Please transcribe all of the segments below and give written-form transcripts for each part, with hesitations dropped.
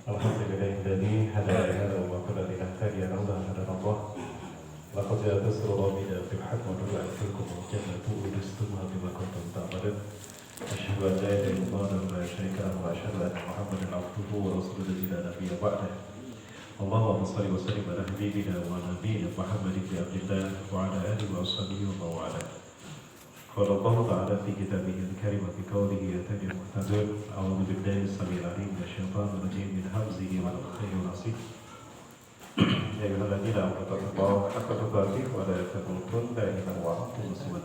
الحمد لله الذي هدانا لهذا وما كنا لنهتدي لولا أن هدانا الله لقد جاءت الرسل بنا بالحق ودل تلكم الجنة أورثتموها بما كنتم تعملون أشهد أن لا إله إلا الله وحده لا شريك له وأشهد أن محمدا عبده ورسوله الذي لا نبي بعده اللهم صل وسلم على حبيبنا ونبينا محمد بن عبد الله وعلى آله وصحبه ومن والاه قال الله تعالى في كتابه الكريم في قوله يهتدي المهتدون أعوذ بالله السميع العليم من الشيطان الرجيم من همزه ونفخه ونفسه يا أيها الذين آمنوا اتقوا الله حق تقاته ولا تموتن إلا وأنتم مسلمون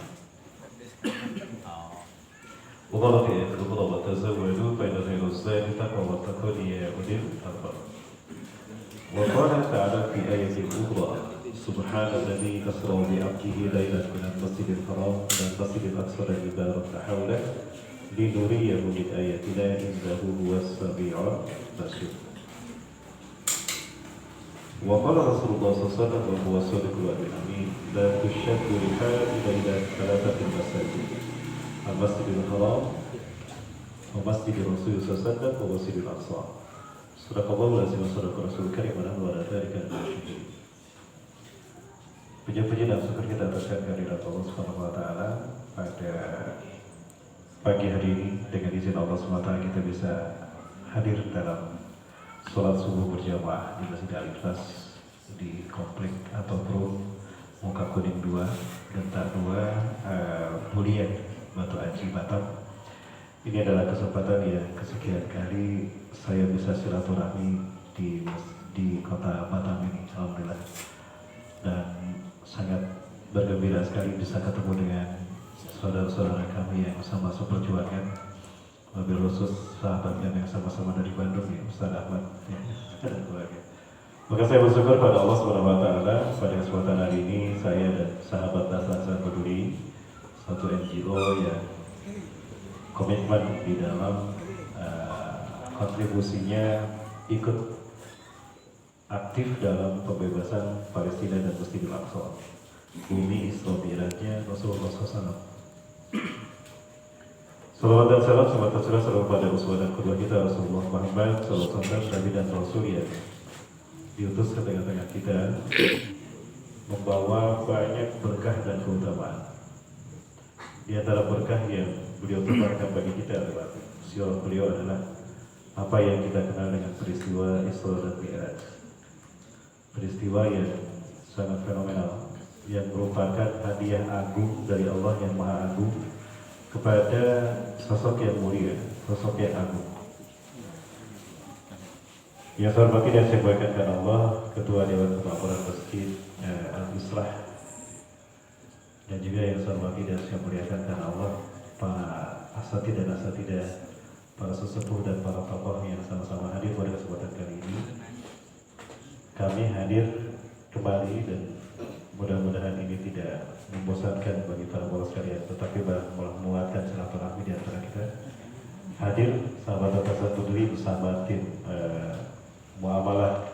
وقال في آخر الخطبة وتزودوا فإن خير الزاد التقوى واتقون يا أولي الألباب وقال تعالى في آية أخرى سبحان الذي أسرى بعبده ليلا من المسجد الحرام إلى المسجد الأقصى الذي باركنا حوله لنريه من آياتنا إنه هو السميع البصير. وقال رسول الله صلى الله عليه وسلم وهو الصادق الوعد الأمين لا تشد رحال إلى ثلاثة مساجد المسجد الحرام ومسجد الرسول صلى الله عليه وسلم ومسجد الأقصى. صدق الله العظيم وصدق رسول الكريم ونحن على ذلك من الشهيدين. Puji-puji dan syukur kita aturkan kehadirat Allah Subhanahu wa Ta'ala pada pagi hari ini. Dengan izin Allah SWT kita bisa hadir dalam sholat subuh berjamaah di Masjid Al-Ikhlas di komplek atau Bro Muka Kuning 2 Gentar 2 Bulian Batu Aji Batam. Ini adalah kesempatan yang kesekian kali saya bisa silaturahmi di kota Batam ini, alhamdulillah. Dan sangat bergembira sekali bisa ketemu dengan saudara-saudara kami yang sama seperjuangan, lebih khusus sahabat kami yang sama-sama dari Bandung ya, Ustaz Ahmad ya, dan keluarga. Maka saya bersyukur pada Allah SWT pada kesempatan hari ini saya dan sahabat Dasar Peduli, satu NGO yang komitmen di dalam kontribusinya ikut aktif dalam pembebasan Palestina dan Masjidil Aqsa, bumi Islam Mi'rajnya Rasulullah SAW. Salawat dan salam semoga tercurah selalu pada uswah dan kedua kita Rasulullah Muhammad SAW, Nabi dan Rasul yang diutus ke tengah-tengah kita membawa banyak berkah dan keutamaan. Di antara berkah yang beliau tebarkan bagi kita adalah siar beliau adalah apa yang kita kenal dengan peristiwa Isra dan Mi'raj. Peristiwa yang sangat fenomenal yang merupakan hadiah agung dari Allah yang Maha Agung kepada sosok yang mulia, sosok yang agung. Yang saya hormati dan saya muliakan Allah, Ketua Dewan Kemakmuran Masjid Al-Islah, dan juga yang saya hormati dan saya muliakan Allah, para asatidz dan asatidah, para sesepuh dan para tokoh yang sama-sama hadir pada kesempatan kali ini. Kami hadir kembali dan mudah-mudahan ini tidak membosankan bagi para bolos sekalian, tetapi menguatkan silaturahmi di antara kita. Hadir sahabat Dasar Peduli bersama tim muamalah.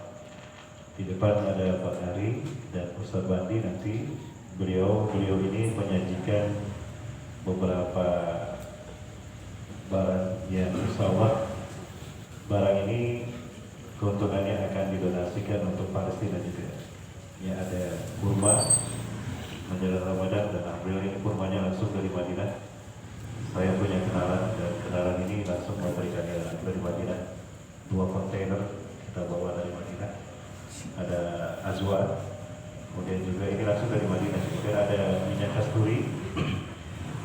Di depan ada Pak Ari dan Ustaz Bandi. Nanti beliau ini menyajikan beberapa barang yang musawah. Barang ini keuntungannya akan didonasikan untuk Palestina juga. Ya, ada kurma menjelang Ramadan dan alhamdulillah ini kurmanya langsung dari Madinah. Saya punya kenalan dan kenalan ini langsung memberikannya dari Madinah. 2 kontainer kita bawa dari Madinah. Ada Azwa, kemudian juga ini langsung dari Madinah. Kemudian ada minyak kasturi.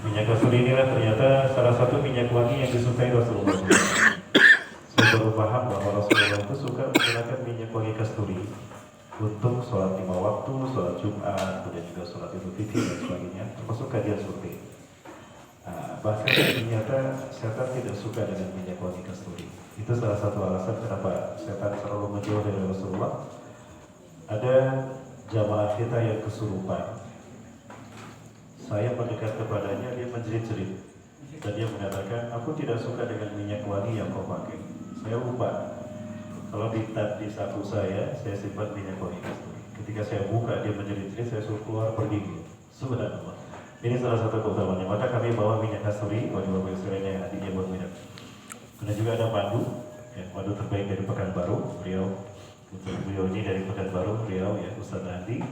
Minyak kasturi inilah ternyata salah satu minyak wangi yang disukai Rasulullah. Saya baru paham bahwa Rasulullah itu suka menggunakan minyak wangi kasturi untuk sholat 5 waktu, sholat Jumat, kemudian juga sholat Idul Fitri dan sebagainya, termasuk kajian survei. Bahkan ternyata setan tidak suka dengan minyak wangi kasturi. Itu salah satu alasan kenapa setan selalu menjauh dari Rasulullah. Ada jamaah kita yang kesurupan. Saya mendekat kepadanya, dia menjerit-jerit. Dan dia mengatakan, aku tidak suka dengan minyak wangi yang kau pakai. Saya lupa. Kalau di saku saya simpan minyak wangi kasturi. Ketika saya buka, dia menjerit-jerit, saya suruh keluar pergi. Subhanallah. Ini salah satu keutamaannya. Maka kami bawa minyak kasturi, bagi bapak sekalian yang hadiahnya buat minyak. Kemudian juga ada madu, ya, madu terbaik dari Pekanbaru, beliau ini dari Pekanbaru, beliau ya Ustaz Andi.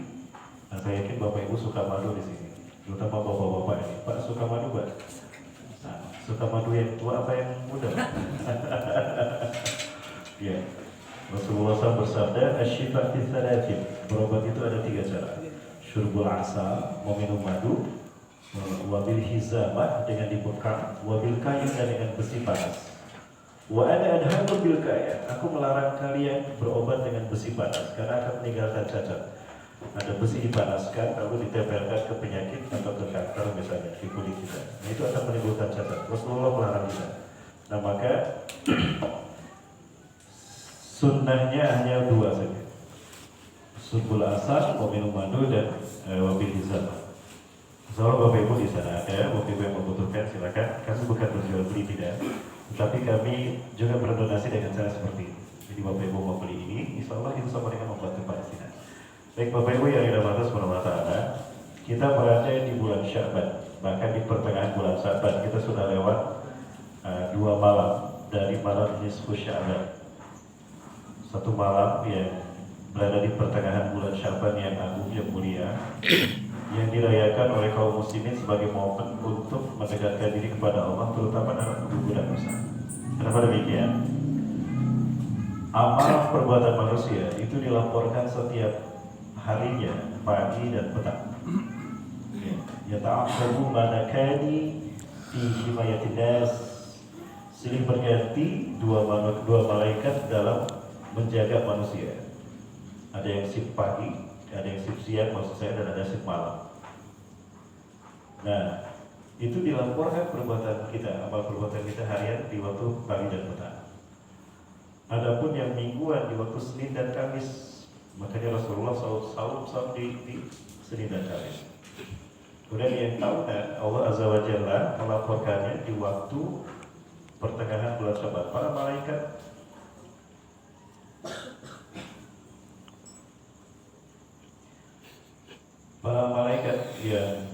Nah, saya yakin Bapak Ibu suka madu di sini, terutama bapak-bapak ini. Pak suka madu, Pak? Nah, suka madu yang tua apa yang muda? Ya, Rasulullah SAW bersabda, "Asyifa fi thalathin." Berobat itu ada 3 cara. Syurbul asal, meminum madu, wabil hizamah dengan dibekam, wabil kayu dan dengan besi panas. Wa ana adhamu bil kaya. Aku melarang kalian berobat dengan besi panas karena akan meninggalkan cacat. Ada besi dipanaskan lalu ditempelkan ke penyakit atau ke kanker misalnya di kulit kita. Nah, itu akan menimbulkan cacat. Rasulullah melarang kita. Nah, maka sunnahnya hanya 2 saja. Subul asal, meminum madu dan wabil hizamah. Soalnya Bapak Ibu di sana ada, Bapak Ibu yang membutuhkan silakan. Kami bukan berjual beli tidak, tetapi kami juga berdonasi dengan cara seperti ini. Jadi Bapak Ibu mau beli ini, insya Allah itu sama dengan membantu Palestina. Baik Bapak Ibu yang dirahmati subhanahu wa ta'ala, kita berada di bulan Sya'ban, bahkan di pertengahan bulan Sya'ban kita sudah lewat 2 malam dari malam nisfu Sya'ban. 1 malam yang berada di pertengahan bulan Sya'ban yang agung, yang mulia, yang dirayakan oleh kaum muslimin sebagai momen untuk mendekatkan diri kepada Allah, terutama dalam keguguran dosa. Kenapa demikian? Amal perbuatan manusia itu dilaporkan setiap harinya, pagi dan petang. Ya ta'aqabu manakani fi himayatin nas, silih berganti dua malaikat dalam menjaga manusia. Ada yang shift pagi, ada yang shift siang maksud saya, dan ada shift malam. Nah, itu dilaporkan perbuatan kita, amal perbuatan kita harian di waktu pagi dan petang. Adapun yang mingguan di waktu Senin dan Kamis, makanya Rasulullah saum di Senin dan Kamis. Kemudian yang tahunan Allah Azza wa Jalla melaporkannya di waktu pertengahan bulan Sya'ban. Para malaikat yang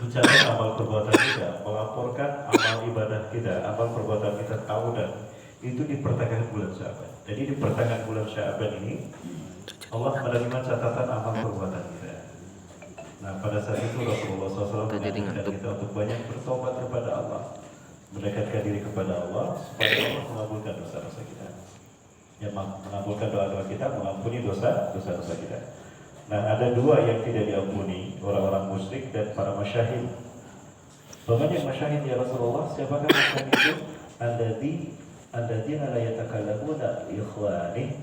mencatat amal perbuatan kita, melaporkan amal ibadah kita, amal perbuatan kita tahunan, itu di pertengahan bulan Sya'ban. Jadi di pertengahan bulan Sya'ban ini Allah menerima catatan amal perbuatan kita. Nah, pada saat itu Rasulullah SAW mengajarkan kita untuk banyak bertobat kepada Allah, mendekatkan diri kepada Allah supaya Allah mengabulkan dosa-dosa kita, ya, mengabulkan doa-doa kita, mengampuni dosa-dosa kita. Nah, ada 2 yang tidak diampuni, orang-orang musyrik dan para masyahid. Bagaimana masyahid ya Rasulullah? Siapakah masyahid itu? Alladzina la yatakallamuna ikhwani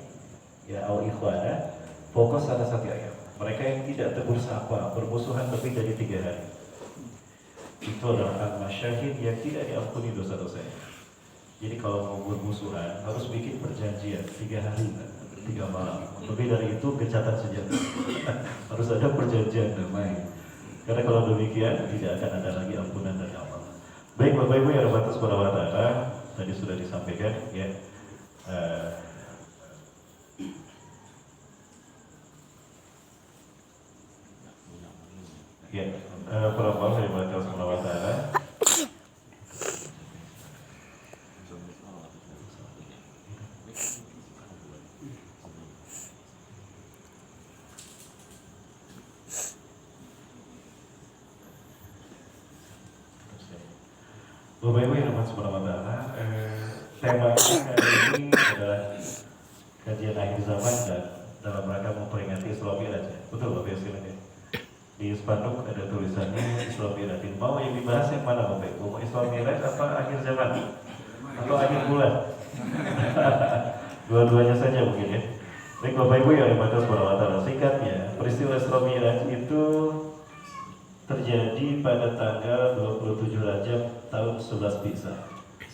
ya au ikhwana. Fokus salah satu ayat. Mereka yang tidak tegur sapa, bermusuhan lebih dari 3 hari. Itu adalah al-masyahid yang tidak diampuni dosa-dosanya. Jadi kalau mau bermusuhan harus bikin perjanjian 3 hari. 3 malam. Lebih dari itu gencatan senjata. Harus ada perjanjian damai. Karena kalau demikian tidak akan ada lagi ampunan dari Allah. Baik Bapak Ibu yang berbatas pada ta'ala, tadi sudah disampaikan ya. Para Allah yang berbatas pada ta'ala. Bapak Ibu yang rahmat subhanahu wa ta'ala, tema kali ini adalah kajian akhir zaman dan dalam rangka memperingati Isra Mi'raj. Betul Bapak Ibu sekalian? Di spanduk ada tulisannya Isra Mi'raj. Mau yang dibahas yang mana Bapak Ibu? Mau Isra Mi'raj apa akhir zaman? Atau akhir bulan? Dua-duanya saja mungkin ya. Baik Bapak Ibu yang rahmat subhanahu wa ta'ala, singkatnya peristiwa Isra Mi'raj itu terjadi pada tanggal 27 Rajab tahun 11 Bi'tsah.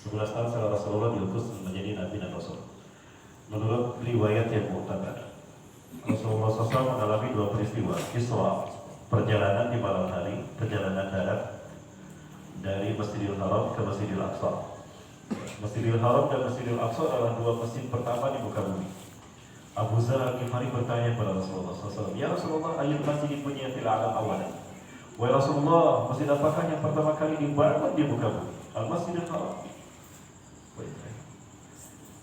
11 tahun setelah Rasulullah diutus menjadi Nabi dan Rasul. Menurut riwayat yang mu'tabar, Rasulullah SAW mengalami 2 peristiwa. Isra, perjalanan di malam hari, perjalanan darat dari Masjidil Haram ke Masjidil Aqsa. Masjidil Haram dan Masjidil Aqsa adalah 2 masjid pertama di muka bumi. Abu Dzar Al-Ghifari bertanya kepada Rasulullah SAW, "Ya Rasulullah, ayyul masjidin buniyat fil alam awalan?" Wahai Rasulullah, masjid apakah yang pertama kali dibangun di muka bumi? Al-Masjidil Haram.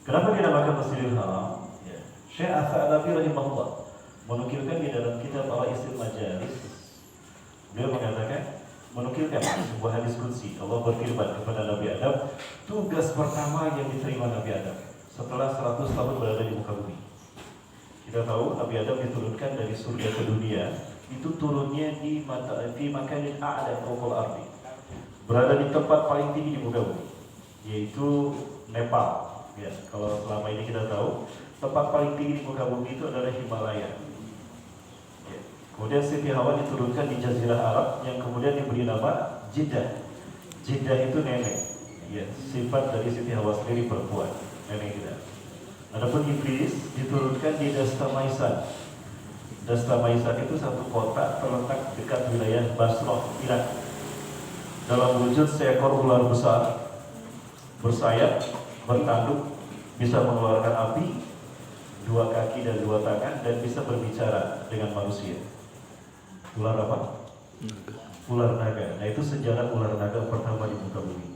Kenapa dinamakan Masjidil Haram? Ya. Syekh Al-Tha'labi rahimahullah menukilkan di dalam kitab Al-Isil Majalis. Beliau mengatakan, menukilkan sebuah hadis qudsi. Allah berfirman kepada Nabi Adam, tugas pertama yang diterima Nabi Adam setelah 100 tahun berada di muka bumi. Kita tahu Nabi Adam diturunkan dari surga ke dunia, itu turunnya di makanin a'la fawqal ardi, berada di tempat paling tinggi di muka bumi, yaitu Nepal. Ya, kalau selama ini kita tahu tempat paling tinggi di muka bumi itu adalah Himalaya. Ya. Kemudian Siti Hawa diturunkan di Jazirah Arab yang kemudian diberi nama Jeddah. Jeddah itu nenek. Ya, sifat dari Siti Hawa sendiri perempuan, nenek kita. Adapun Iblis diturunkan di Dastamaisan. Dastamaisan itu satu kota terletak dekat wilayah Basrah, Irak. Dalam wujud seekor ular besar, bersayap, bertanduk, bisa mengeluarkan api, 2 kaki dan 2 tangan, dan bisa berbicara dengan manusia. Ular apa? Ular naga. Nah, itu sejarah ular naga pertama di muka bumi.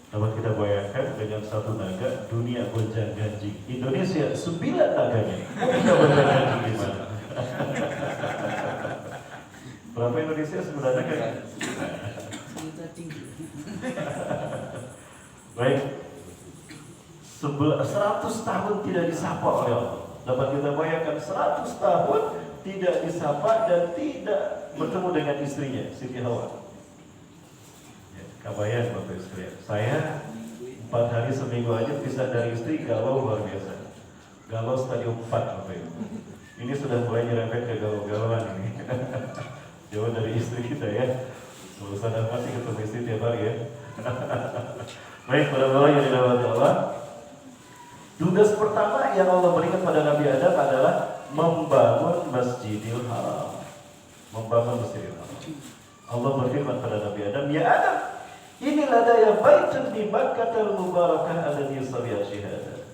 Dapat kita bayangkan dengan satu naga, dunia gonjang-ganjing. Indonesia 9 naganya. Kita gonjang-ganjing di mana? Berapa Indonesia 9 naga? Baik. 100 tahun tidak disapa oleh Allah. Dapat kita bayangkan 100 tahun tidak disapa dan tidak bertemu dengan istrinya, Siti Hawa. Kabayan Bapak Ibu sekalian, saya 4 hari seminggu aja pisah dari istri, galau luar biasa. Galau stadium 4 Bapak Ibu. Ini sudah mulai nyerempet ke galau-galauan ini. Jauh dari istri kita ya. Urusan apa sih ketemu istri tiap hari ya. Baik, pada orang yang dirahmati Allah, tugas pertama yang Allah berikan pada Nabi Adam adalah membangun Masjidil Haram. Membangun Masjidil Haram. Allah berfirman pada Nabi Adam, ya Adam, inilah daya baitun di Makkatal Mubarakah alladzi sabiha syihadah.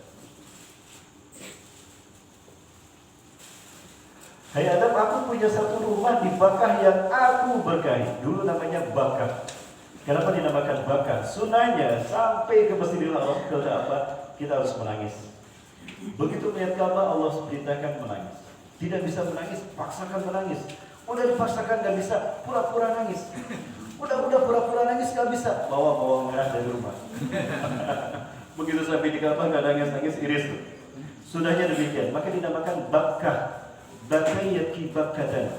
Hai Adam, aku punya satu rumah di Bakkah yang aku berkahi. Dulu namanya Bakkah. Kenapa dinamakan Bakkah? Sunahnya sampai ke Masjidil Haram, ke Ka'bah, kita harus menangis. Begitu melihat Ka'bah, Allah perintahkan menangis. Tidak bisa menangis, paksakan menangis. Udah dipaksakan gak bisa, pura-pura nangis. Udah pura-pura nangis gak bisa, bawa bawang merah dari rumah. Begitu sampai di Ka'bah gak nangis-nangis, iris tuh. Sudahnya demikian, maka dinamakan Bakkah. Bakayaki bakkatan,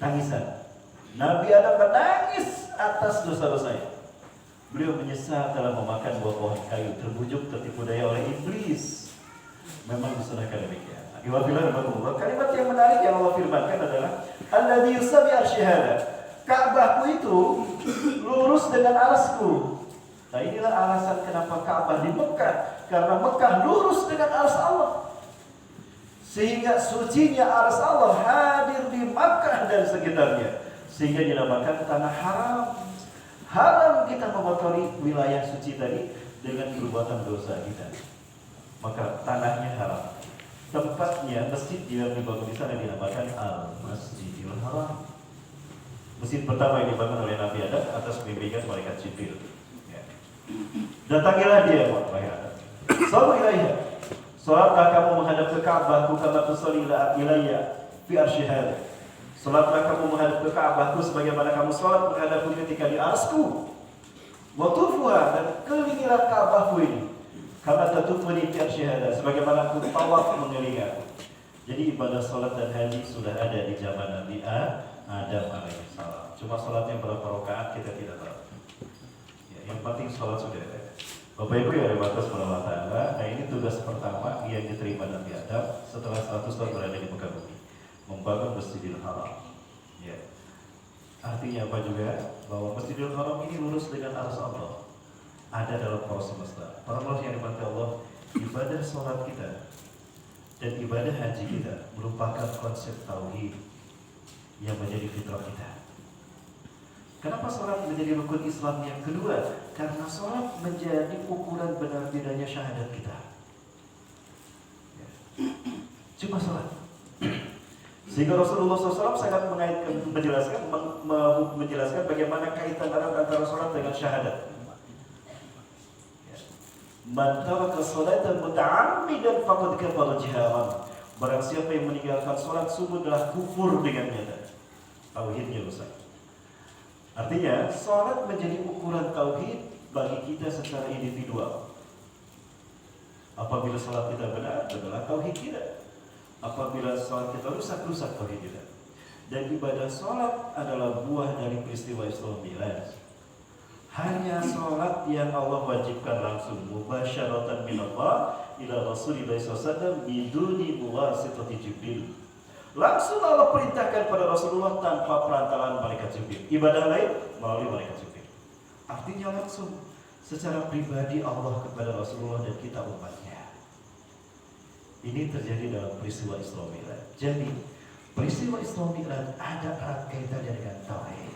tangisan. Nabi Adam menangis atas dosa-dosanya. Beliau menyesal telah memakan buah pohon kayu, terbujuk tertipu daya oleh iblis. Memang disunahkan demikian. Kalimat yang menarik yang Allah firmankan adalah alladzi sabiha syihadah. Ka'bahku itu lurus dengan arasku. Nah, inilah alasan kenapa Ka'bah di Mekah, karena Mekah lurus dengan aras Allah. Sehingga sucinya aras Allah hadir di Makkah dan sekitarnya, sehingga dinamakan tanah haram. Haram kita mengotori wilayah suci tadi dengan perbuatan dosa kita. Maka tanahnya haram. Tempatnya masjid yang dibangun di sana dinamakan Al-Masjidil Haram. Masjid pertama yang dibangun oleh Nabi Adam atas bimbingan malaikat Jibril. Ya. Datangilah dia, wahai Adam. Sallu ilaiha. Salatlah kamu menghadap ke Ka'bahku kama tusalli ilayya fi arsyiha. Salatlah kamu menghadap ke Ka'bahku sebagaimana kamu salat menghadapku ketika di arsku. Wa tufuha, dan kelilingilah Ka'bahku ini kama tatufuni fi arsyiha, sebagaimana aku tawaf mengelilingi aku. Jadi ibadah salat dan haji sudah ada di zaman Nabi Adam alaihissalam. Cuma salatnya berapa rakaat kita tidak tahu. Ya, yang penting salat sudah ada. Bapak Ibu yang dibatas Allah Ta'ala, nah ini tugas pertama yang diterima Nabi Adam setelah 100 tahun berada di muka bumi, membangun Masjidil Haram. Ya. Artinya apa juga? Bahwa Masjidil Haram ini lurus dengan aras Allah, ada dalam poros semesta. Para Allah yang dibantu Allah, ibadah sholat kita dan ibadah haji kita merupakan konsep tauhid yang menjadi fitrah kita. Kenapa sholat menjadi rukun Islam yang kedua? Karena sholat menjadi ukuran benar tidaknya syahadat kita. Ya. Cuma sholat. Sehingga Rasulullah SAW sangat menjelaskan bagaimana kaitan antara sholat dengan syahadat. Ya. Man taraka salatan muta'ammidan faqad kafara jiharan. Barang siapa yang meninggalkan salat sungguh adalah kufur dengan nyata. Tauhidnya rusak. Artinya, salat menjadi ukuran tauhid bagi kita secara individual. Apabila salat kita benar, adalah tauhid kita. Apabila salat kita rusak, rusak tauhid kita. Dan ibadah salat adalah buah dari peristiwa Isra Mi'raj. Hanya salat yang Allah wajibkan langsung mubasyaratan minallah ila Rasulillah SAW biduni muwasitati Jibril. Langsung Allah perintahkan pada Rasulullah tanpa perantaraan malaikat Jibril. Ibadah lain melalui malaikat Jibril. Artinya langsung secara pribadi Allah kepada Rasulullah dan kita umatnya. Ini terjadi dalam peristiwa Isra Mi'raj. Jadi peristiwa Isra Mi'raj ada erat kaitannya dengan tauhid.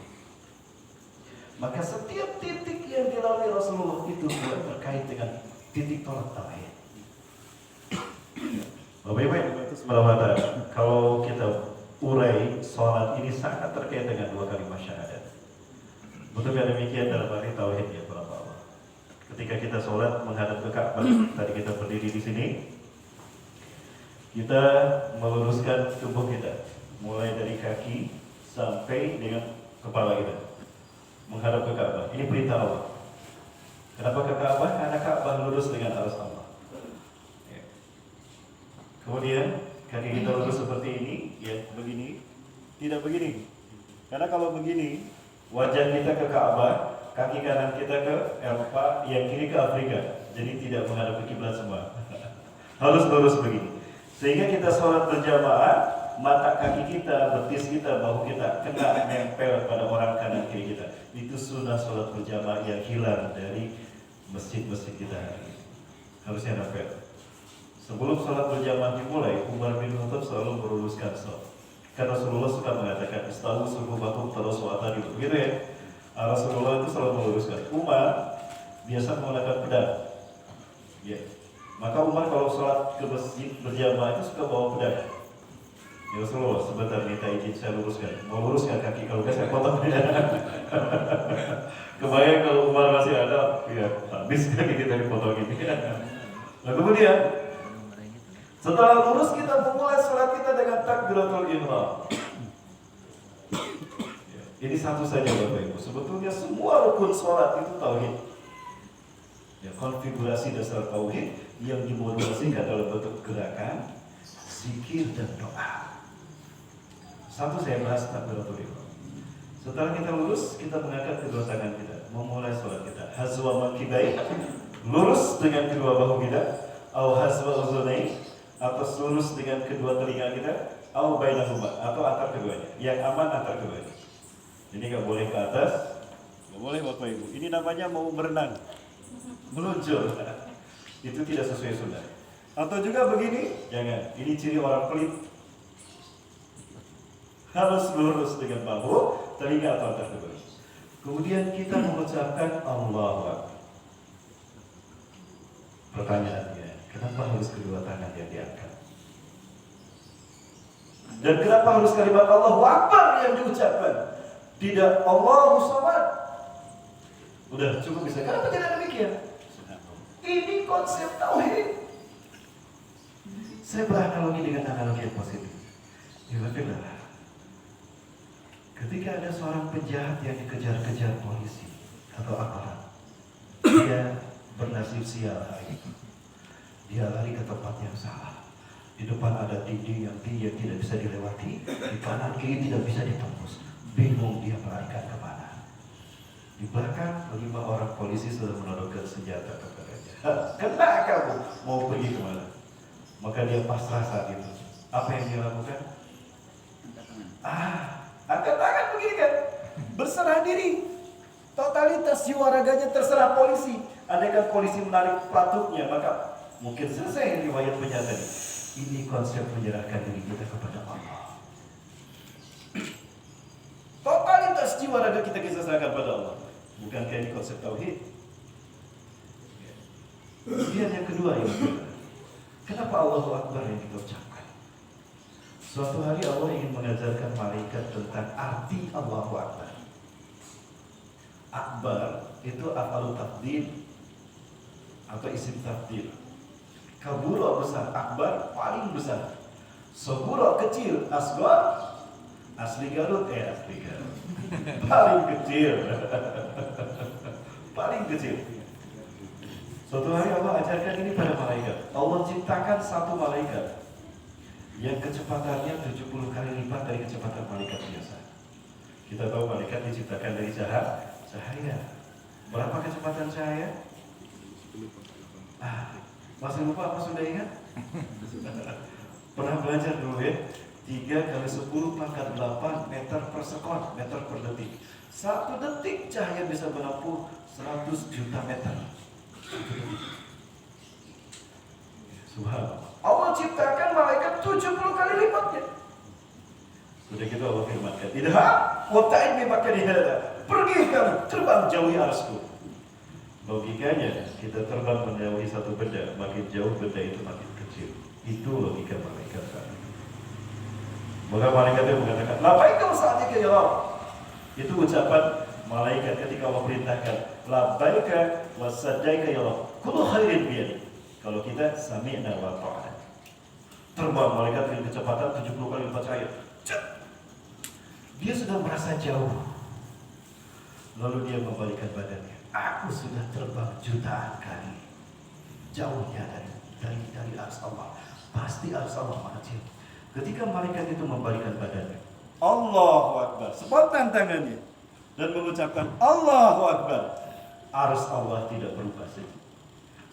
Maka setiap titik yang dilalui Rasulullah itu terkait dengan titik tolak tauhid. Bapak-ibu semata, kalau kita urai sholat ini sangat terkait dengan dua kalimat syahadat. Betulkah demikian dalam arti tauhid ya para Allah? Ketika kita sholat menghadap ke Ka'bah, tadi kita berdiri di sini, kita meluruskan tubuh kita, mulai dari kaki sampai dengan kepala kita. Menghadap ke Ka'bah. Ini perintah Allah. Kenapa ke Ka'bah? Karena Ka'bah lurus dengan arus Allah. Ya. Kemudian kaki kita lurus seperti ini, ya begini, tidak begini. Karena kalau begini, wajah kita ke Ka'bah, kaki kanan kita ke Eropa, yang kiri ke Afrika. Jadi tidak menghadap ke kiblat semua. Harus lurus begini. Sehingga kita sholat berjamaah, mata kaki kita, betis kita, bahu kita kena nempel pada orang kanan kiri kita. Itu sunnah sholat berjamaah yang hilang dari masjid-masjid kita hari ini. Harusnya nempel. Sebelum sholat berjamaah dimulai, Umar bin Khattab selalu meluruskan sholat. Karena Rasulullah suka mengatakan istawu sufufakum tarasu'ata dulu, begitu ya. Rasulullah itu selalu meluruskan. Umar biasa menggunakan pedang. Ya. Maka Umar kalau sholat ke masjid berjamaah itu suka bawa pedang. Ya Rasulullah, sebentar minta izin saya luruskan. Mau luruskan kaki, kalau enggak saya potong dia. Kebayang kalau Umar masih ada, ya habis kaki kita dipotong gini. Nah kemudian setelah lurus kita memulai sholat kita dengan takbiratul ihram. Ini satu saja Bapak Ibu. Sebetulnya semua rukun sholat itu tauhid. Ya, konfigurasi dasar tauhid yang dimodulasikan dalam bentuk gerakan, zikir dan doa. Satu saya bahas takbiratul ihram. Setelah kita lurus, kita mengangkat kedua tangan kita, memulai sholat kita. Hazwa mankibai, lurus dengan kedua bahu kita. Au hazwa uzunai, atau lurus dengan kedua telinga kita. Au bainahuma, atau antar keduanya. Yang aman antar keduanya. Ini nggak boleh ke atas, nggak boleh Bapak Ibu. Ini namanya mau berenang, meluncur. Itu tidak sesuai sunnah. Atau juga begini, jangan. Ini ciri orang pelit. Harus lurus dengan bahu, telinga atau antar kedua. Kemudian kita mengucapkan Allahu Akbar. Pertanyaannya, kenapa harus kedua tangan yang diangkat? Dan kenapa harus kalimat Allahu Akbar yang diucapkan? Tidak Allahu Samad. Udah cukup bisa. Kenapa tidak demikian? Ini konsep tauhid. Saya beranalogi dengan analogi yang positif. Alhamdulillah. Ketika ada seorang penjahat yang dikejar-kejar polisi atau aparat, dia bernasib sial hari itu. Dia lari ke tempat yang salah. Di depan ada dinding yang tinggi yang tidak bisa dilewati, di kanan kiri tidak bisa ditembus. Bingung dia melarikan kemana. Di belakang 5 orang polisi sudah menodongkan senjata kepadanya. Kena kamu, mau pergi kemana? Maka dia pasrah saat itu. Apa yang dia lakukan? Angkat tangan begini kan? Berserah diri. Totalitas jiwa raganya terserah polisi. Andaikan polisi menarik pelatuknya, maka mungkin selesai riwayat penjara ini. Ini konsep menyerahkan diri kita kepada Allah. Totalitas jiwa raga kita serahkan pada Allah. Bukankah ini konsep tauhid? Kemudian yang kedua ya, kenapa Allahu Akbar yang kita ucapkan? Suatu hari Allah ingin mengajarkan malaikat tentang arti Allahu Akbar. Akbar itu afalu tafdil. atau isim tafdil. Kabura besar, akbar paling besar. Sobura kecil, asghar asli Garut paling kecil. Paling kecil. Suatu hari Allah ajarkan ini pada malaikat. Allah ciptakan satu malaikat yang kecepatannya 70 kali lipat dari kecepatan malaikat biasa. Kita tahu malaikat diciptakan dari cahaya. Berapa kecepatan cahaya? Masih lupa apa sudah ingat? Pernah belajar dulu ya? 3 kali 10 pangkat 8 meter per sekon, meter per detik. 1 detik cahaya bisa menempuh 100 juta meter. Subhanallah. Allah ciptakan malaikat 70 kali lipatnya. Sudah gitu Allah firmankan, idhab wata'id mimaka dihada. Pergi kamu, terbang jauhi arsku. Logikanya, kita terbang menjauhi satu benda, makin jauh benda itu makin kecil. Itu logika malaikat saat itu. Maka malaikatnya mengatakan, labbaika wa sa'dika ya Rabb. Itu ucapan malaikat ketika Allah perintahkan, labbaika wa sa'daika ya Rabb. Kullu khairin biyadi. Kalau kita sami'na wa ta'ala. Terbang malaikat dengan kecepatan 70 kali lipat cahaya. Dia sudah merasa jauh. Lalu dia membalikkan badannya. Aku sudah terbang jutaan kali. Jauhnya dari ars Allah. Pasti ars Allah mengecil. Ketika malaikat itu membalikkan badannya, Allahu Akbar, spontan tangannya dan mengucapkan Allahu Akbar, ars Allah tidak berubah sedikit.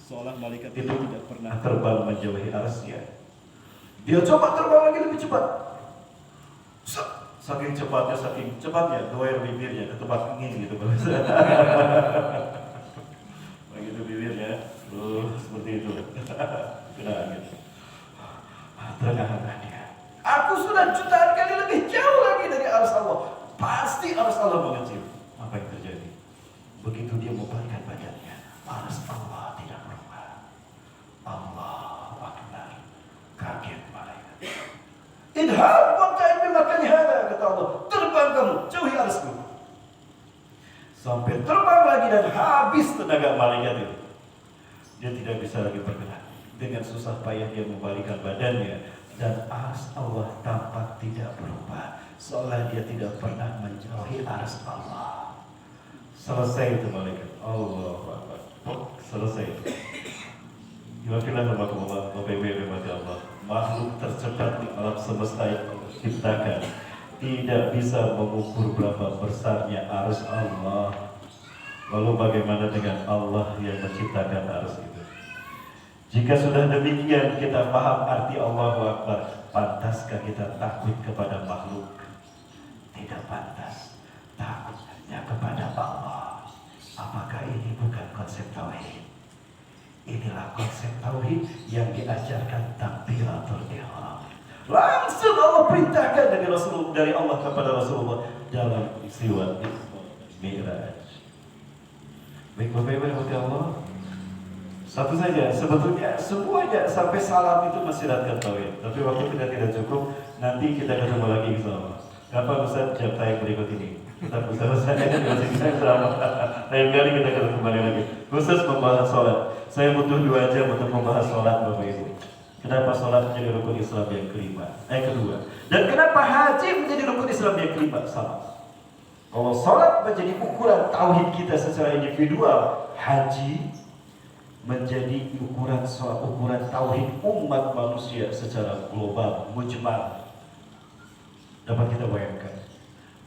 Seolah malaikat itu tidak pernah terbang menjauhi arsnya. Dia coba terbang lagi lebih cepat. Saking cepatnya doer bibirnya ke tempat angin gitu. Begitu bibirnya, seperti itu. Kena angin. Terengah-engah dia. Aku sudah jutaan kali lebih jauh lagi dari ars Allah. Pasti ars Allah mengecil. Apa yang terjadi? Begitu dia membalikkan badannya, ars Allah tidak berubah. Allahu Akbar. Kaget malaikat. Idhab wata'id bimakani hada, kata Allah. Terbang kamu, jauhi arsku. Sampai terbang lagi dan habis tenaga malaikat itu. Dia tidak bisa lagi bergerak. Dengan susah payah dia membalikkan badannya. Dan ars Allah tampak tidak berubah. Seolah dia tidak pernah menjauhi ars Allah. Selesai itu malaikat. Allahu Akbar. Selesai itu. Yakinlah sama Allah, Bapak Ibu yang dirahmati Allah. Makhluk tercepat di alam semesta yang Allah ciptakan tidak bisa mengukur berapa besarnya ars Allah. Lalu bagaimana dengan Allah yang menciptakan ars itu? Jika sudah demikian kita paham arti Allahu Akbar, pantaskah kita takut kepada makhluk? Tidak pantas. Takutnya kepada Allah. Apakah ini bukan konsep tauhid? Inilah konsep tauhid yang diajarkan takbiratul ihram. Langsung Allah perintahkan dari Allah kepada Rasulullah dalam peristiwa Mi'raj. Baik Bapak Ibu yang dirahmati Allah. Satu saja, sebetulnya semuanya sampai salam itu masih datang tauhid. Tapi waktu kita tidak cukup, nanti kita ketemu lagi insyaallah. Kapan Ustaz jam tayang berikut ini? Kita Ustaz ini masih bisa selama. Lain kali kita ketemu kembali lagi. Khusus membahas sholat. Saya butuh 2 jam untuk membahas sholat Bapak Ibu. Kenapa sholat menjadi rukun Islam yang kedua? Dan kenapa haji menjadi rukun Islam yang kelima? Sama. Kalau sholat menjadi ukuran tauhid kita secara individual, haji menjadi ukuran tauhid umat manusia secara global, mujmal. Dapat kita bayangkan,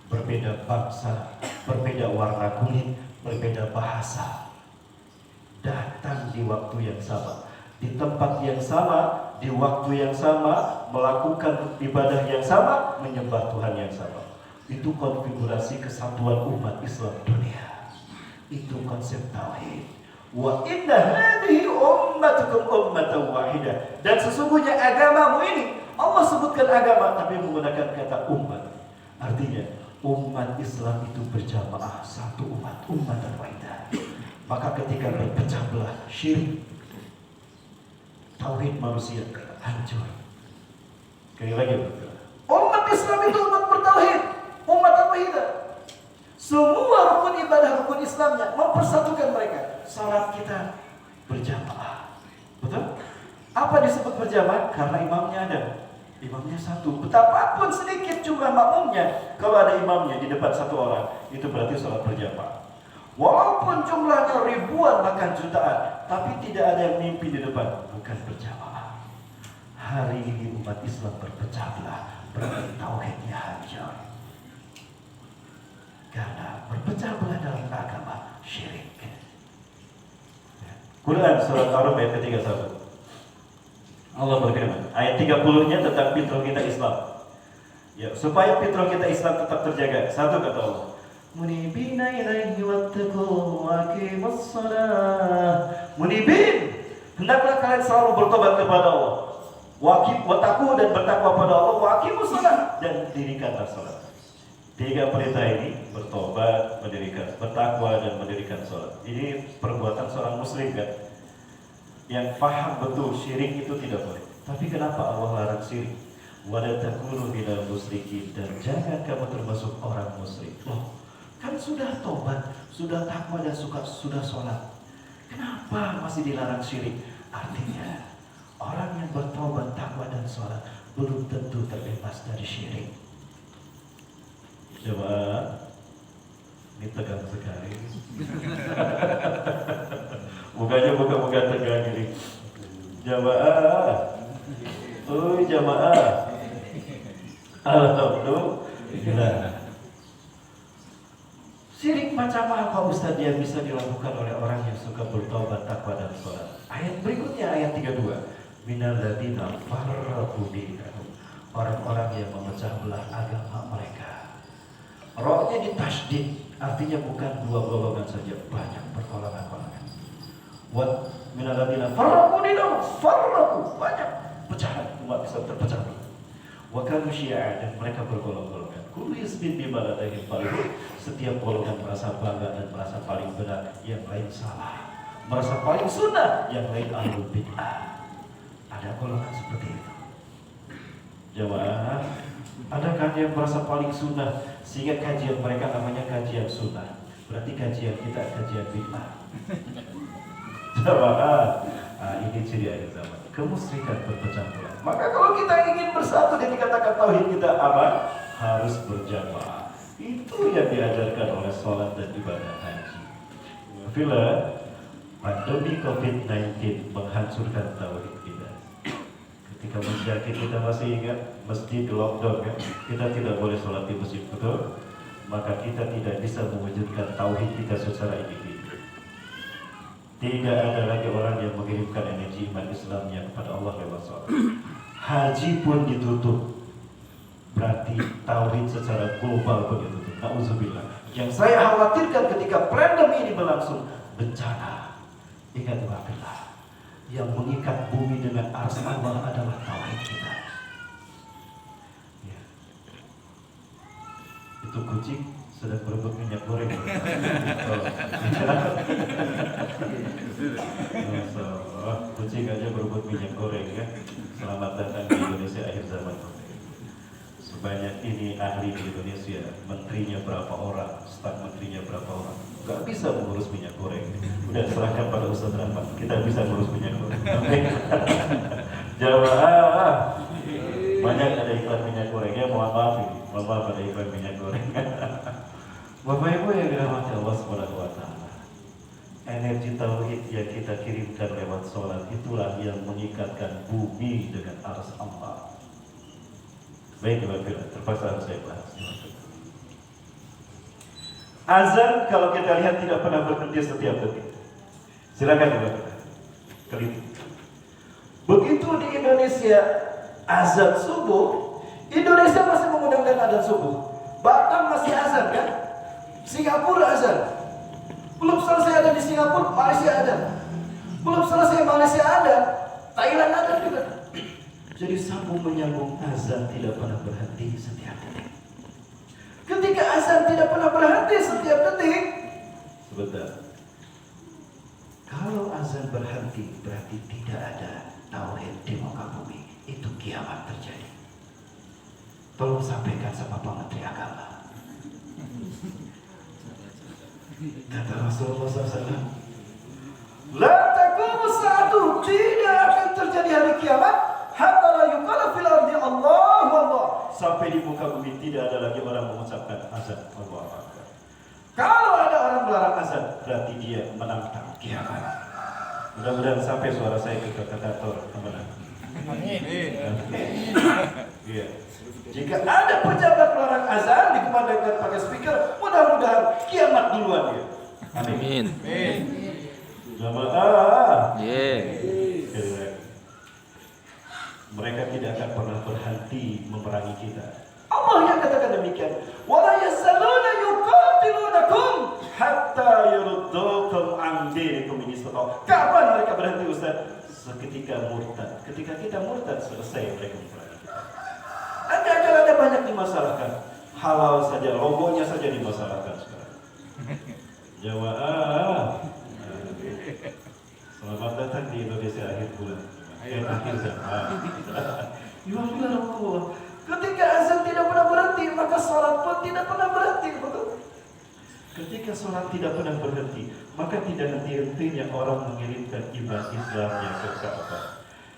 berbeda bangsa, berbeda warna kulit, berbeda bahasa, datang di waktu yang sama, di tempat yang sama, di waktu yang sama, melakukan ibadah yang sama, menyembah Tuhan yang sama. Itu konfigurasi kesatuan umat Islam dunia. Itu konsep tauhid. Wa inna hadhihi ummatukum ummatan wahidah. Dan sesungguhnya agamamu ini, Allah sebutkan agama tapi menggunakan kata umat. Artinya umat Islam itu berjamaah, satu umat, ummatan wahidah. Maka ketika berpecah belah syirik, tauhid manusia hancur. Sekali lagi, umat Islam itu umat bertauhid, umat wahidah. Semua rukun ibadah, rukun Islamnya mempersatukan mereka. Salat kita berjamaah. Betul? Apa disebut berjamaah? Karena imamnya ada. Imamnya satu. Betapapun sedikit jumlah makmumnya, kalau ada imamnya di depan satu orang, itu berarti sholat berjamaah. Walaupun jumlahnya ribuan bahkan jutaan, tapi tidak ada yang mimpi di depan, bukan berjamaah. Hari ini umat Islam berpecah belah, berarti tauhidnya hancur. Karena berpecah belah dalam agama syirik. Quran surat Ar-Rum ayat ke-31. Allah berfirman, ayat 30-nya tentang fitrah kita Islam. Ya, supaya fitrah kita Islam tetap terjaga. Satu kata Allah, munibina ilaihi wattaqu wa aqimus shalah. Munibin, hendaklah kalian selalu bertobat kepada Allah. Wattaqu dan bertakwa pada Allah, wa aqimus shalah dan dirikanlah salat. Tiga perintah ini, bertobat, bertakwa dan mendirikan salat. Ini perbuatan seorang muslim kan, yang paham betul syirik itu tidak boleh. Tapi kenapa Allah larang syirik? Wala takunu minal musyrikin, dan jangan kamu termasuk orang musyrik. Loh, kan sudah tobat, sudah takwa dan sudah sholat. Kenapa masih dilarang syirik? Artinya orang yang bertobat, takwa dan sholat belum tentu terbebas dari syirik. Coba, ini tegang sekali. Mukanya muka tegang ini. Jamaah, jamaah. Alhamdulillah. Syirik macam apa Ustaz yang bisa dilakukan oleh orang yang suka bertobat, takwa dan sholat? Ayat berikutnya, ayat 32. Minal ladzina farraqu dinahum, orang-orang yang memecah belah agama mereka. Rohnya ditasydid, artinya bukan dua golongan saja, banyak pergolongan-golongan. Wat minal ladzina farraqu dinahum, farraqu, banyak pecahan, umat Islam terpecah belah. Wa kanu syi'a, dan mereka bergolong-golongan. Kullu hizbin bima ladayhim farihun, setiap golongan merasa bangga dan merasa paling benar, yang lain salah. Merasa paling sunnah, yang lain ahlul bid'ah. Ada golongan seperti itu. Jamaah, adakah yang merasa paling sunnah sehingga kajian mereka namanya kajian sunnah? Berarti kajian kita kajian bid'ah. Jamaah, ini ciri akhir zaman. Kemusyrikan berpecah belah. Maka kalau kita ingin bersatu dan dikatakan tauhid kita apa? Harus berjamaah. Itu yang diajarkan oleh sholat dan ibadah haji. Bila pandemi COVID-19 menghancurkan tauhid kita, ketika menjadi kita masih ingat masjid lockdown kan? Kita tidak boleh sholat di masjid, betul? Maka kita tidak bisa mewujudkan tauhid kita secara individu. Tidak ada lagi orang yang mengirimkan energi iman Islamnya kepada Allah lewat sholat. Haji pun ditutup, berarti tauhid secara global pun ditutup. Nauzubillah. Yang saya khawatirkan ketika pandemi ini berlangsung, bencana. Ingat wabillah, yang mengikat bumi dengan arsy Allah adalah tauhid kita. Ya. Itu kucing sedang berebut minyak goreng. Kucing aja berebut minyak goreng ya. Selamat datang di Indonesia akhir zaman. Sebanyak ini ahli di Indonesia, menterinya berapa orang, staf menterinya berapa orang, nggak bisa mengurus minyak goreng. Udah serahkan pada Ustaz Rahmat, kita bisa mengurus minyak goreng. Jamaah, banyak ada iklan minyak gorengnya, mohon maaf ada iklan minyak goreng. Bapak Ibu yang dirahmati Allah Subhanahu wa taala, energi tauhid yang kita kirimkan lewat sholat itulah yang mengikatkan bumi dengan arsy Allah. Baik, terpaksa harus saya bahas. Azan kalau kita lihat tidak pernah berhenti setiap detik. Silakan dibaca. Kelima. Begitu di Indonesia azan subuh, Indonesia masih mengundangkan azan subuh. Batam masih azan kan? Singapura azan. Belum selesai ada di Singapura, Malaysia ada. Belum selesai Malaysia ada, Thailand ada juga. Jadi sambung menyambung, azan tidak pernah berhenti setiap detik. Ketika azan tidak pernah berhenti setiap detik, sebentar. Kalau azan berhenti berarti tidak ada tauhid di muka bumi. Itu kiamat terjadi. Tolong sampaikan sama Pak Menteri Agama. Kata Rasulullah SAW, la taqumu kiamat hatta la yuqala fil ardi Allahu Allah. Sampai di muka bumi tidak ada lagi orang mengucapkan azan Allahu Akbar. Kalau ada orang melarang azan, berarti dia menantang kiamat. Mudah-mudahan sampai suara saya ke kantor kemenang. Amin. Iya. Jika ada pejabat melarang azan dikumandangkan pakai speaker, mudah-mudahan kiamat duluan dia. Amin. Jamaah. Yeah. Mereka tidak akan pernah berhenti memerangi kita. Allah yang katakan demikian. Wala yasaluna yuqatilunakum hatta yuruddukum an dinikum in istata'u. Kapan mereka berhenti, Ustaz? Seketika murtad. Ketika kita murtad, selesai mereka memerangi kita. Nanti akan ada banyak dimasalahkan. Halal saja, logonya saja dimasalahkan sekarang. Jamaah. Selamat datang di Indonesia akhir bulan. Akhir zaman. Allah. Ketika azan tidak pernah berhenti, maka sholat pun tidak pernah berhenti, betul? Ketika sholat tidak pernah berhenti, maka tidak henti-hentinya orang mengirimkan iman Islamnya ke Ka'bah.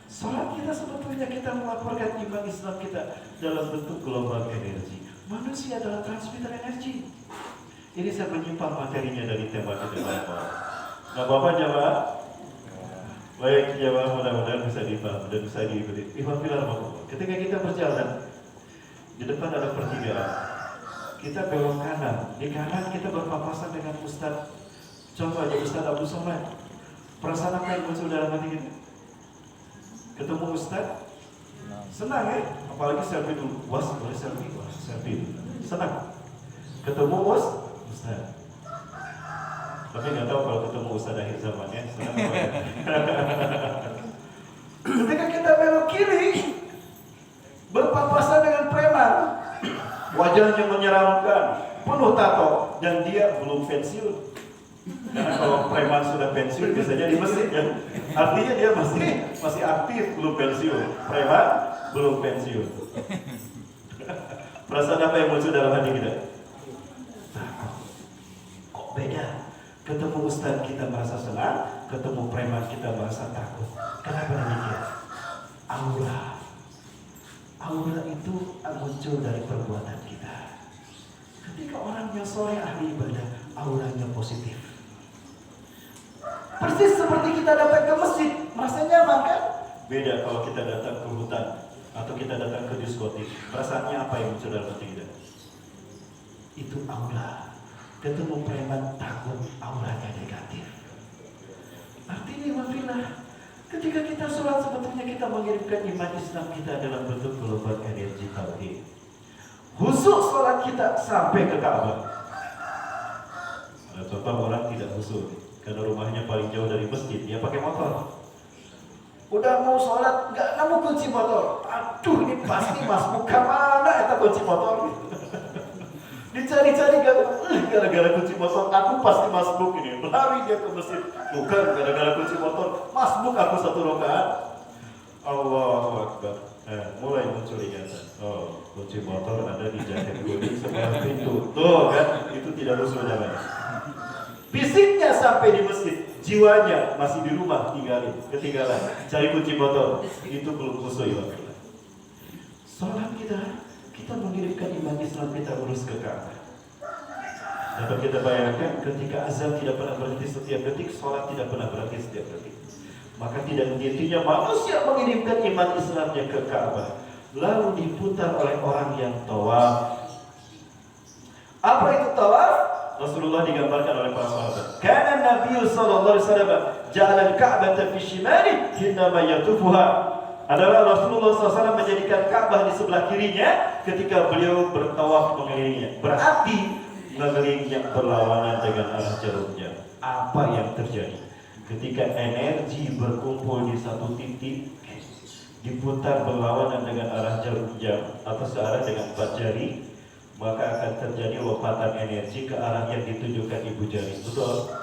Sholat kita sebetulnya kita melaporkan iman Islam kita dalam bentuk gelombang energi. Manusia adalah transmitter energi. Ini saya menyimpan materinya dari tema kita Bapak. Nah Bapak jamaah, baik jamaah, mudah-mudahan bisa dipahami dan bisa diikuti. Ketika kita berjalan, di depan ada pertigaan. Kita belok kanan. Di kanan kita berpapasan dengan Ustadz. Coba aja Ustadz Abdul Somad. Perasaan apa yang muncul dalam hati kita? Ketemu Ustadz? Senang ya? Apalagi selfie dulu. Was, boleh selfie? Was, selfie. Senang. Ketemu Ustadz. Tapi nggak tahu kalau ketemu Ustadz akhir zaman ya. Senang apa ya? Ketika kita belok kiri, berpapasan dengan preman, wajahnya menyeramkan, penuh tato, dan dia belum pensiun. Karena kalau preman sudah pensiun biasanya di masjid ya. Artinya dia masih aktif, belum pensiun. Preman belum pensiun. Perasaan apa yang muncul dalam hati kita? Takut. Kok beda? Ketemu ustaz kita merasa senang, ketemu preman kita merasa takut. Kenapa demikian? Aura itu muncul dari perbuatan kita. Ketika orang yang soleh ahli ibadah, auranya positif. Persis seperti kita datang ke masjid, merasa nyaman kan? Beda kalau kita datang ke hutan atau kita datang ke diskotik. Perasaannya apa yang muncul dalam hati kita? Itu aura. Ketemu preman takut, auranya negatif. Artinya wafilah. Ketika kita sholat sebetulnya kita mengirimkan iman Islam kita dalam bentuk gelombang energi tauhid. Khusus sholat kita sampai ke Ka'bah. Ada contoh orang tidak khusus karena rumahnya paling jauh dari masjid, dia pakai motor. Udah mau sholat nggak nemu kunci motor. Aduh ini pasti masbuk mana eta kunci motor. Dicari-cari gara-gara kunci motor aku pasti masbuk ini. Lari dia ke masjid. Bukan gara-gara kunci motor masbuk aku satu rakaat. Allahu Akbar. Mulai muncul ingatan. Oh, kunci motor ada di jaket kuning sebelah pintu. Tuh kan, itu tidak usul namanya. Fisiknya sampai di masjid, jiwanya masih di rumah ketinggalan. Cari kunci motor, itu belum usul ya. Salat kita mengirimkan iman Islam kita lurus ke Ka'bah. Dapat kita bayangkan ketika azan tidak pernah berhenti setiap detik, sholat tidak pernah berhenti setiap detik. Maka tidak henti-hentinya manusia mengirimkan iman Islamnya ke Ka'bah. Lalu diputar oleh orang yang tawaf. Apa itu tawaf? Rasulullah digambarkan oleh para sahabat. Kana Nabi sallallahu alaihi wasallam ja'ala al-Ka'bata fi shimali hinama yatufuha. Adalah Rasulullah SAW menjadikan Ka'bah di sebelah kirinya ketika beliau bertawaf mengelilinginya. Berarti mengelilinginya berlawanan dengan arah jarum jam. Apa yang terjadi? Ketika energi berkumpul di satu titik, diputar berlawanan dengan arah jarum jam atau searah dengan 4 jari, maka akan terjadi lompatan energi ke arah yang ditunjukkan ibu jari. Betul?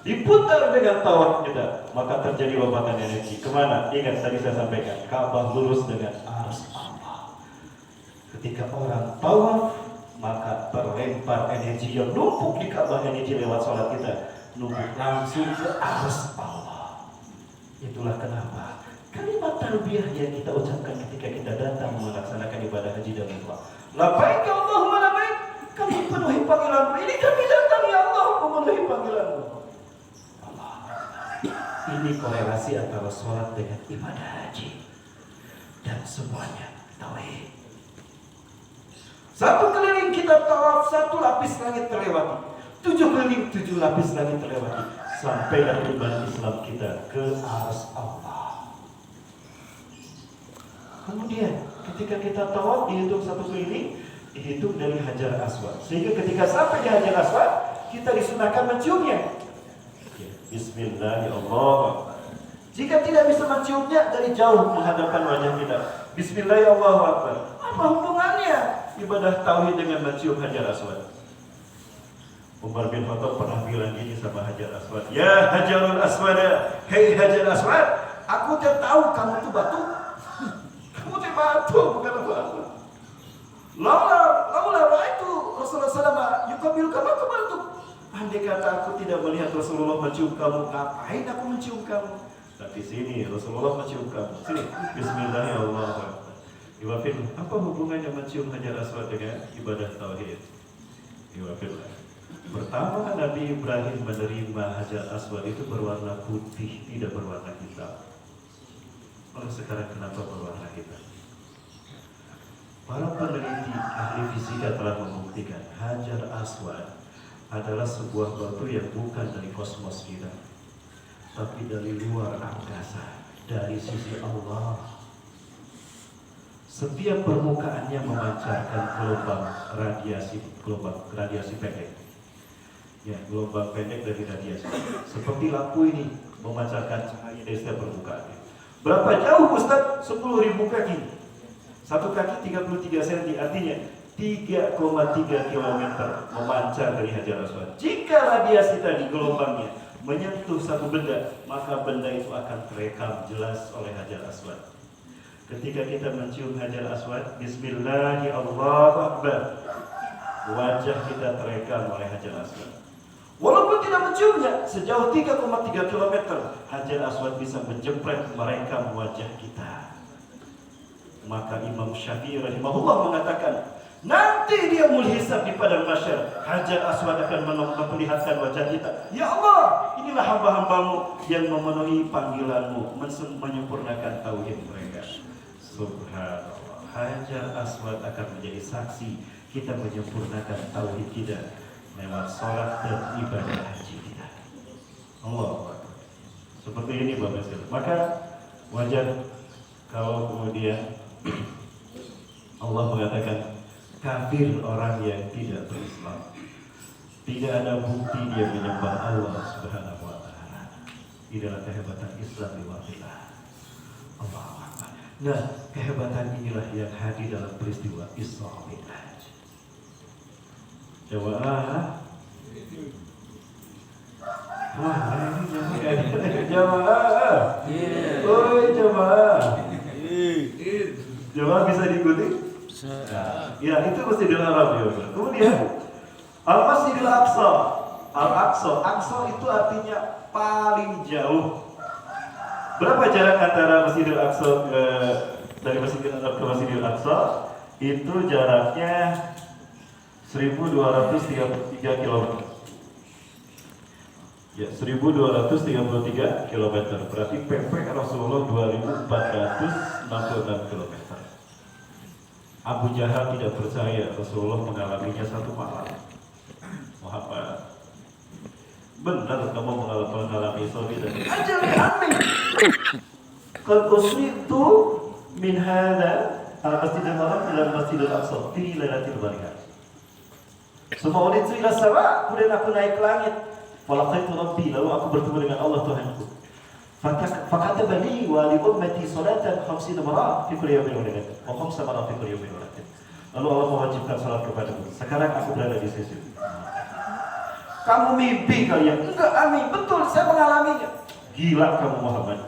Diputar dengan tawaf kita, maka terjadi lompatan energi. Kemana? Ingat tadi saya sampaikan, Ka'bah lurus dengan arus Allah. Ketika orang tawaf, maka terlempar energi yang numpuk di Ka'bah, energi lewat sholat kita numpuk langsung ke arus Allah. Itulah kenapa Kalimat tarbiyah yang kita ucapkan ketika kita datang melaksanakan ibadah haji dan umrah. Labbaik Allahumma labbaik. Kami penuhi panggilanmu. Ini kami datang ya Allah memenuhi panggilanmu. Allah. Ini korelasi antara sholat dengan ibadah haji. Dan semuanya tauhid. Satu keliling kita tawaf, satu lapis langit terlewati. 7 keliling, 7 lapis langit terlewati. Sampai iman Islam kita ke arsy Allah. Kemudian ketika kita tawaf dihitung satu keliling, dihitung dari Hajar Aswad. Sehingga ketika sampai di Hajar Aswad, kita disunahkan menciumnya. Bismillahirrahmanirrahim. Jika tidak bisa menciumnya, dari jauh menghadapkan wajah kita. Bismillahirrahmanirrahim. Apa hubungannya ibadah tauhid dengan mencium Hajar Aswad? Umar bin Khattab pernah bilang gini sama Hajar Aswad, ya Hajarul Aswad, hei Hajar Aswad, aku tahu kamu itu batu. Kamu itu batu, bukan apa-apa. Laula itu Rasulullah SAW yukabilu kama batu. Andai kata aku tidak melihat Rasulullah mencium kamu, ngapain aku mencium kamu? Tapi sini Rasulullah mencium kamu. Sini, Bismillahirrahmanirrahim. Iwafil, apa hubungannya mencium Hajar Aswad dengan ibadah tauhid? Iwafil, pertama Nabi Ibrahim menerima Hajar Aswad itu berwarna putih, tidak berwarna hitam. Lalu sekarang kenapa berwarna hitam? Para peneliti ahli fisika telah membuktikan Hajar Aswad adalah sebuah batu yang bukan dari kosmos kita, tapi dari luar angkasa, dari sisi Allah. Setiap permukaannya memancarkan gelombang radiasi pendek. Ya, gelombang pendek dari radiasi. Seperti lampu ini memancarkan cahaya dari setiap permukaannya. Berapa jauh Ustaz? 10.000 kaki. Satu kaki 33 cm, artinya 3,3 km memancar dari Hajar Aswad. Jika radiasi tadi gelombangnya menyentuh satu benda, maka benda itu akan terekam jelas oleh Hajar Aswad. Ketika kita mencium Hajar Aswad, Bismillahirrahmanirrahim, wajah kita terekam oleh Hajar Aswad. Walaupun tidak menciumnya, sejauh 3,3 km, Hajar Aswad bisa menjempret merekam wajah kita. Maka Imam Syafi'i rahimahullah mengatakan, nanti dia mulhisab di padang mahsyar, Hajar Aswad akan memperlihatkan wajah kita. Ya Allah, inilah hamba-hambamu yang memenuhi panggilanmu, menyempurnakan tauhid mereka. Subhanallah, Hajar Aswad akan menjadi saksi kita menyempurnakan tauhid kita lewat sholat dan ibadah haji kita. Allah Akbar. Seperti ini Bapak Ibu. Maka wajar kalau kemudian Allah mengatakan kafir orang yang tidak berislam. Tidak ada bukti dia menyembah Allah Subhanahu wa taala. Inilah kehebatan Islam di wakilah. Allah Akbar. Nah, kehebatan inilah yang hadir dalam peristiwa Isra Mi'raj. Jamaah. Wah, ini jamaah. Oi jamaah. Jamaah bisa diikuti? Ya, itu Masjidil Haram ya. Kemudian Al-Masjidil Aqsa. Aqsa itu artinya paling jauh. Berapa jarak antara Masjidil Aqsa dari Masjidil Haram ke Masjidil Aqsa? Itu jaraknya 1233 km. Ya, 1233 km. Berarti pempek Rasulullah 2466 km. Abu Jahal tidak percaya Rasulullah mengalaminya satu malam. Muhammad, benar kamu mengalami Isra Mi'raj? Ajal kami. Qad usritu min hadza al-Masjidil Haram ila al-Masjidil Aqsa fi lailatul barikah. Semua wanita ila sama, kemudian aku naik ke langit. Falaqaitu Rabbi, lalu aku bertemu dengan Allah Tuhanku. Fakataba li wa li ummati salatan 50 marah fi kulli yawmin wa lailatin wa 5 marah fi kulli yawmin wa lailatin. Lalu Allah mewajibkan salat kepadaku. Sekarang aku berada di sisi. Kamu mimpi kalian? Enggak, amin. Betul, saya mengalaminya. Gila kamu Muhammad.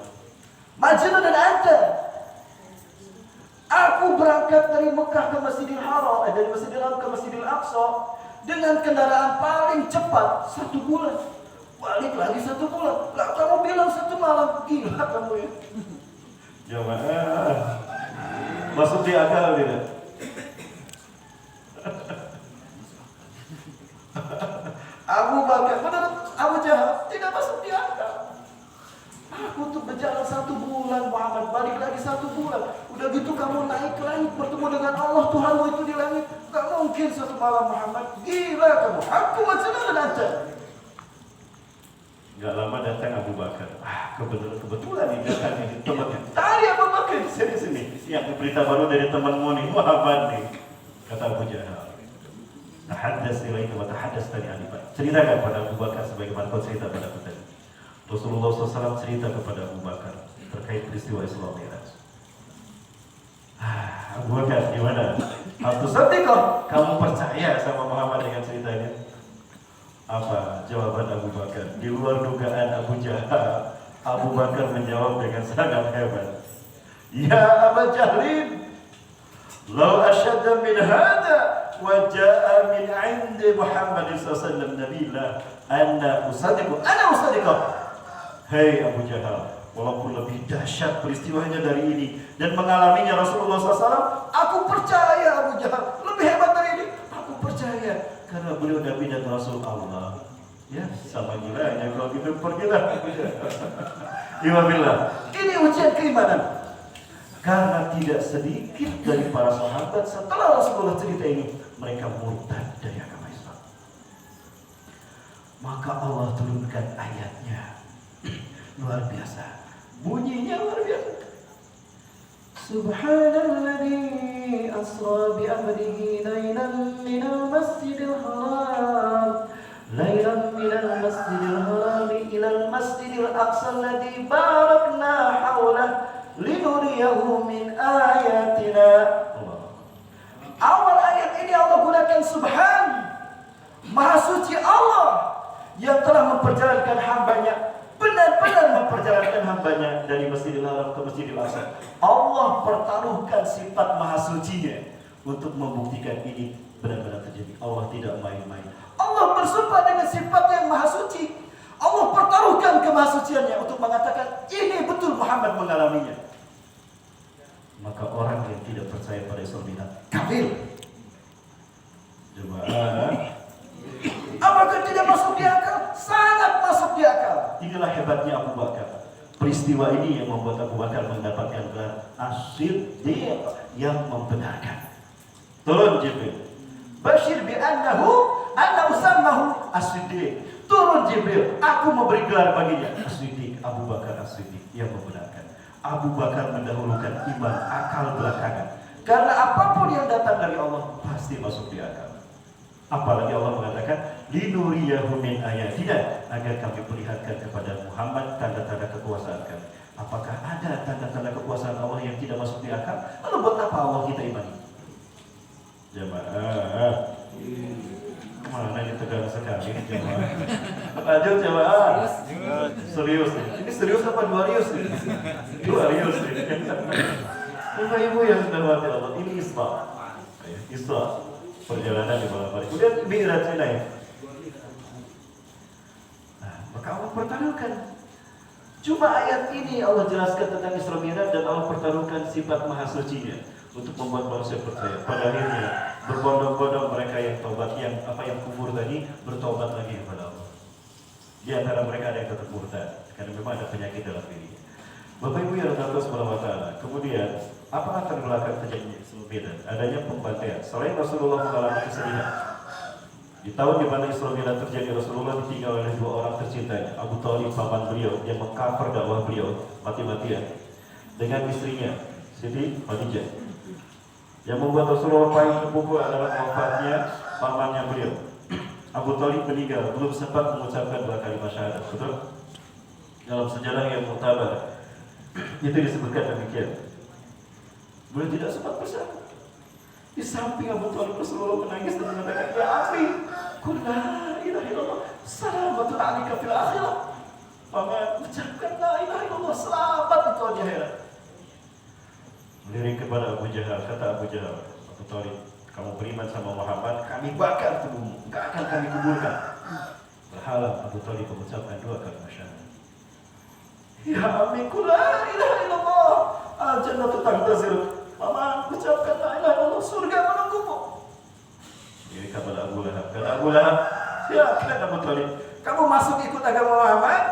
Majnun dan anta. Aku berangkat dari Mekah ke Masjidil Haram, dari Masjidil Haram ke Masjidil Aqsa dengan kendaraan paling cepat 1 bulan. Balik lagi 1 bulan. Lah kamu bilang 1 malam, gila kamu ya. Jamaah, masuk di akal tidak? Abu Bakar, menurut Abu Jahal tidak masuk di akal. Aku tuh berjalan 1 bulan, Muhammad balik lagi 1 bulan. Udah gitu kamu naik ke langit bertemu dengan Allah, Tuhanmu itu di langit. Gak mungkin suatu malam, Muhammad. Gila kamu. Aku macam mana datang? Gak lama datang Abu Bakar. Kebetulan ini datang ini temannya. Tadi Abu Bakar sini. Yang berita baru dari temanmu nih, Muhammad nih. Kata Abu Jahal. Tahaddas ilaika wa tahaddas tani alifat. Ceritakan pada Abu Bakar sebagaimana kau cerita pada aku tadi. Rasulullah SAW cerita kepada Abu Bakar terkait peristiwa Isra Mi'raj. Abu Bakar gimana? Kamu percaya sama Muhammad dengan ceritanya? Apa jawaban Abu Bakar? Di luar dugaan Abu Jahal, Abu Bakar menjawab dengan sangat hebat. Ya Abu Jahlin, law asyadda min hada wa jaa min 'indi Muhammad sallallahu alaihi wasallam nabilah ana usaddiqu. Hei Abu Jahal, walaupun lebih dahsyat peristiwanya dari ini dan mengalaminya Rasulullah SAW, aku percaya Abu Jahal lebih hebat dari ini. Aku percaya karena beliau Nabi dan Rasul Allah. Ya, sama gilanya kalau gitu pergilah. Iwabillah. Ini ujian keimanan. Karena tidak sedikit dari para sahabat setelah Rasulullah cerita ini, mereka murtad dari agama Islam. Maka Allah turunkan ayatnya. Luar biasa, bunyinya luar biasa. Subhanalladzi asra bi 'abdihi lailan minal masjidil haram ilal masjidil aqsa alladzi barakna haulah linuriyahu min ayatina. Awal ayat ini Allah gunakan subhan, maha suci Allah yang telah memperjalankan hambanya, benar-benar memperjalankan hambanya dari Masjidil Haram ke Masjidil Aqsa. Allah pertaruhkan sifat maha sucinya untuk membuktikan ini benar-benar terjadi. Allah tidak main-main. Allah bersumpah dengan sifat yang maha suci. Allah pertaruhkan kemahasuciannya untuk mengatakan ini betul Muhammad mengalaminya. Maka orang yang tidak percaya pada Isra Mi'raj kafir. Jemaah, apakah tidak masuk di akal? Sangat masuk di akal. Inilah hebatnya Abu Bakar. Peristiwa ini yang membuat Abu Bakar mendapatkan gelar As-Siddiq, yang membenarkan. Turun Jibril. Bashir bi anna usammahu As-Siddiq. Turun Jibril, aku memberi gelar baginya As-Siddiq, Abu Bakar As-Siddiq, yang membenarkan. Abu Bakar mendahulukan iman, akal belakangan. Karena apapun yang datang dari Allah pasti masuk di akal. Apalagi Allah mengatakan linuriyahu min ayatina, agar kami perlihatkan kepada Muhammad tanda-tanda kekuasaan kami. Apakah ada tanda-tanda kekuasaan Allah yang tidak masuk di akal? Lalu buat apa Allah kita imani? Jemaah, mana ini tegang sekali jemaah. Lanjut jemaah. Serius nih. Ini serius apa duarius nih? Duarius nih. Ibu-ibu yang sudah mati Allah, ini Isra. Perjalanan di malam hari. Kemudian Mi'raj naik. Maka Allah pertaruhkan. Cuma ayat ini Allah jelaskan tentang Isra Mi'raj dan Allah pertaruhkan sifat maha sucinya untuk membuat manusia percaya. Pada akhirnya berbondong-bondong mereka yang taubat, yang kufur tadi bertobat lagi kepada Allah. Di antara mereka ada yang tetap murtad karena memang ada penyakit dalam dirinya. Bapak Ibu yang Allah Subhanahu wa taala. Kemudian apa latar belakang terjadinya Isra Mi'raj? Adanya pembantaian. Selain Rasulullah mengalami kesedihan, di tahun di mana Isra Mi'raj terjadi, Rasulullah ditinggal oleh 2 orang tercintanya, Abu Thalib paman beliau yang mengcover dakwah beliau mati-matian, dengan istrinya Siti Khadijah. Yang membuat Rasulullah paling terpukul adalah wafatnya pamannya beliau. Abu Thalib meninggal belum sempat mengucapkan 2 kalimat syahadat. Betul? Dalam sejarah yang muktabar itu disebutkan demikian. Beliau tidak sempat bersama. Di samping Abu Thalib, Rasulullah menangis dan mengatakan, ya Abi, qul la ilaha illallah, salamatun alika fil akhirah. Paman, ucapkan la ilaha illallah, selamat engkau di akhirat. Melirik kepada Abu Jahal, kata Abu Jahal, Abu Thalib, kamu beriman sama Muhammad, kami bakar tubuhmu, enggak akan kami kuburkan. Berhalang Abu Thalib mengucapkan 2 kalimat syahadat. Ya Abi, qul la ilaha illallah, al-jannatu tantaziruk. Paman, ucapkan la ilaha illallah, surga menunggumu. Ini kepada Abu Lahab. Kata Abu Lahab, silakan Abu Thalib. Kamu masuk ikut agama Muhammad,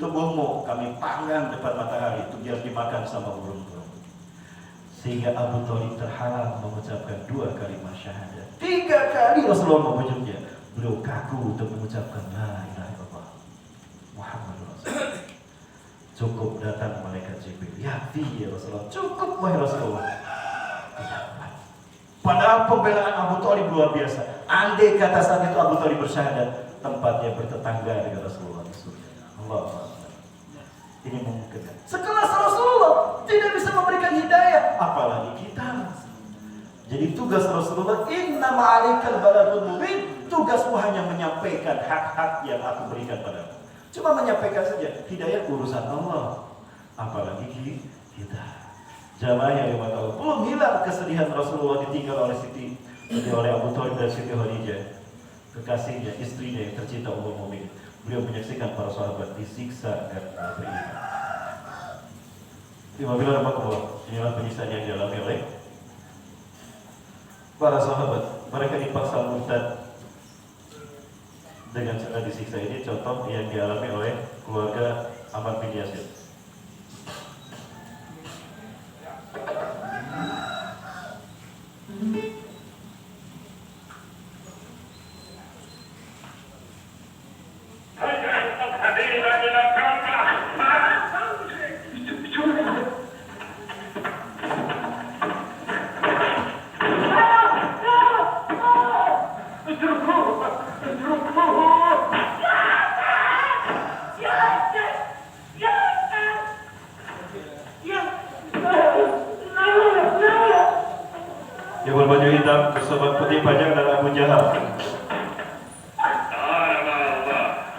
tubuhmu kami panggang depan matahari itu biar dimakan sama burung-burung. Sehingga Abu Thalib terhalang mengucapkan 2 kalimat syahadat. 3 kali Rasulullah membujuknya. Beliau kaku untuk mengucapkan la ilaha illallah Muhammadur Rasulullah. Cukup datang malaikat Jibril. Ya Rasulullah. Cukup wahai Rasulullah. Tidak kuat. Padahal pembelaan Abu Thalib luar biasa. Andai kata saat itu Abu Thalib bersyahadat, tempatnya bertetangga dengan Rasulullah di surga. Allah. Ini memungkinkan. Sekelas Rasulullah tidak bisa memberikan hidayah, apalagi kita. Jadi tugas Rasulullah, inna ma'alikal balagul mubin. Tugasmu hanya menyampaikan hak-hak yang aku berikan padamu. Cuma menyampaikan saja. Hidayah urusan Allah, apalagi kita. Jamaah yang dimata Allah, belum hilang kesedihan Rasulullah ditinggal oleh oleh Abu Thalib dan Siti Khadijah, kekasihnya, istrinya yang tercinta Ummul Mukminin. Beliau menyaksikan para sahabat disiksa karena beriman. Inilah penyiksaan yang dialami oleh para sahabat. Mereka dipaksa murtad dengan cara disiksa. Ini contoh yang dialami oleh keluarga Ammar bin Yasir. Yang berbaju hitam bersama putih panjang adalah Abu Jahal.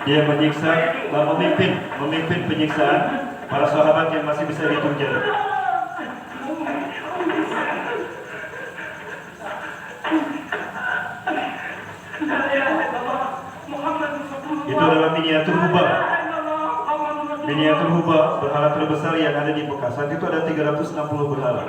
Dia menyiksa, memimpin penyiksaan para sahabat yang masih bisa dihitung jari. Itu adalah miniatur Hubal. Miniatur Hubal, berhala terbesar yang ada di Mekah. Saat itu ada 360 berhala.